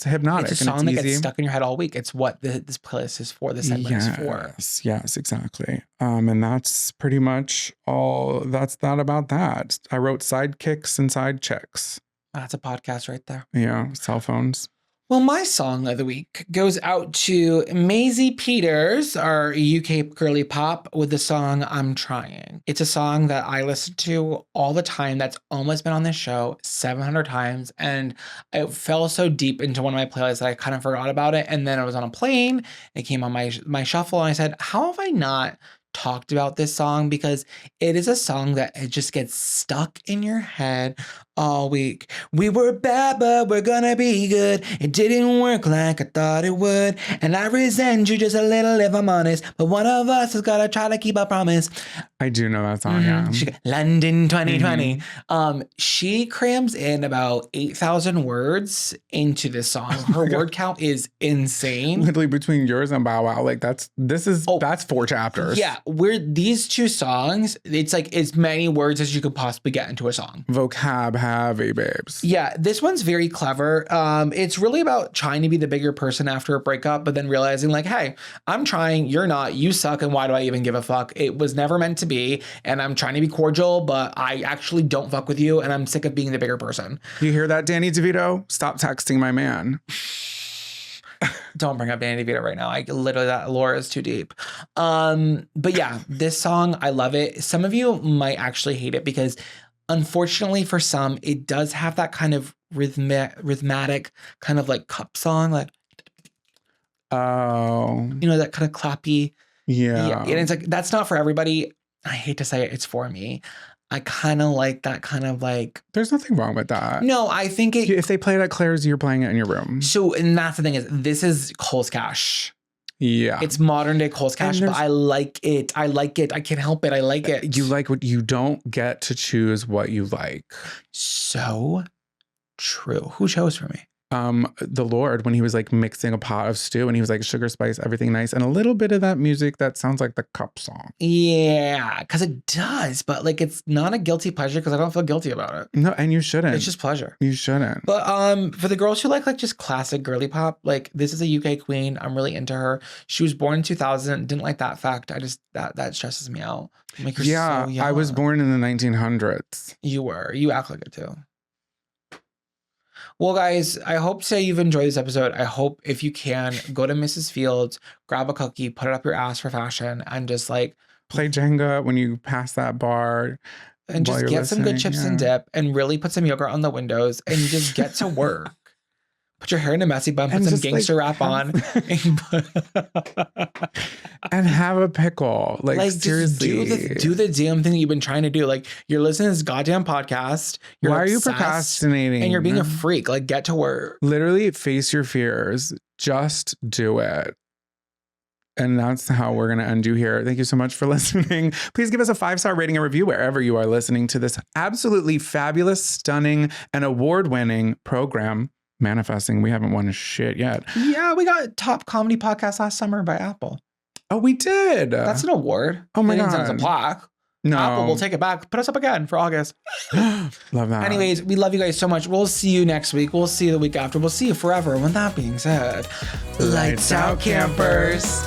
Speaker 1: hypnotic.
Speaker 2: It's a song that gets stuck in your head all week. It's what this playlist is for, this segment is for.
Speaker 1: Yes, exactly. And that's pretty much all that's that about that. I wrote sidekicks and side chicks.
Speaker 2: That's a podcast right there.
Speaker 1: Yeah, cell phones.
Speaker 2: Well, my song of the week goes out to Maisie Peters, our UK girly pop, with the song I'm Trying. It's a song that I listen to all the time. That's almost been on this show 700 times. And it fell so deep into one of my playlists that I kind of forgot about it. And then I was on a plane. It came on my shuffle. And I said, how have I not talked about this song? Because it is a song that it just gets stuck in your head all week. We were bad, but we're gonna be good. It didn't work like I thought it would. And I resent you just a little if I'm honest. But one of us has gotta try to keep a promise.
Speaker 1: I do know that song, yeah.
Speaker 2: London 2020. She crams in about 8,000 words into this song. Her word count is insane.
Speaker 1: Literally between yours and Bow Wow, like that's 4 chapters.
Speaker 2: Yeah, these two songs, it's like as many words as you could possibly get into a song.
Speaker 1: Vocab heavy, babes.
Speaker 2: Yeah, this one's very clever. It's really about trying to be the bigger person after a breakup, but then realizing like, hey, I'm trying, you're not, you suck, and why do I even give a fuck? It was never meant to be, and I'm trying to be cordial, but I actually don't fuck with you, and I'm sick of being the bigger person.
Speaker 1: You hear that, Danny DeVito? Stop texting my man.
Speaker 2: Don't bring up Danny DeVito right now. That lore is too deep. But yeah, this song, I love it. Some of you might actually hate it because unfortunately for some, it does have that kind of rhythmatic kind of like cup song, like, that kind of clappy.
Speaker 1: Yeah.
Speaker 2: And it's like, that's not for everybody. I hate to say it, it's for me. I kind of like that kind of like.
Speaker 1: There's nothing wrong with that.
Speaker 2: No, I think
Speaker 1: if they play it at Claire's, you're playing it in your room.
Speaker 2: So, and that's the thing is, this is Cole's Cash.
Speaker 1: Yeah.
Speaker 2: It's modern day Cole's Cash, but I like it. I can't help it. I like it.
Speaker 1: You like what you don't get to choose what you like.
Speaker 2: So true. Who chose for me?
Speaker 1: The Lord, when he was like mixing a pot of stew and he was like sugar, spice, everything nice, and a little bit of that music that sounds like the cup song.
Speaker 2: Yeah, because it does, but like it's not a guilty pleasure because I don't feel guilty about it.
Speaker 1: No, and you shouldn't.
Speaker 2: It's just pleasure.
Speaker 1: You shouldn't.
Speaker 2: But for the girls who like just classic girly pop, like this is a UK queen. I'm really into her. She was born in 2000. Didn't like that fact. I just that stresses me out. I'm like, you're so young.
Speaker 1: I was born in the 1900s.
Speaker 2: You were. You act like it too. Well, guys, I hope to say you've enjoyed this episode. I hope if you can, go to Mrs. Fields, grab a cookie, put it up your ass for fashion, and just like
Speaker 1: play Jenga when you pass that bar.
Speaker 2: And just get some good chips and dip and really put some yogurt on the windows and just get to work. Put your hair in a messy bun, put some gangster rap on.
Speaker 1: And have a pickle. Like seriously.
Speaker 2: Do the damn thing that you've been trying to do. Like you're listening to this goddamn podcast.
Speaker 1: Why are you procrastinating?
Speaker 2: And you're being a freak. Like get to work.
Speaker 1: Literally face your fears. Just do it. And that's how we're going to end you here. Thank you so much for listening. Please give us a 5-star rating and review wherever you are listening to this absolutely fabulous, stunning, and award-winning program. Manifesting. We haven't won shit yet.
Speaker 2: Yeah, we got top comedy podcast last summer by Apple.
Speaker 1: Oh, we did.
Speaker 2: That's an award.
Speaker 1: Oh my God.
Speaker 2: It's a plaque.
Speaker 1: No.
Speaker 2: Apple will take it back. Put us up again for August.
Speaker 1: Love that.
Speaker 2: Anyways, we love you guys so much. We'll see you next week. We'll see you the week after. We'll see you forever. With that being said, lights out, campers.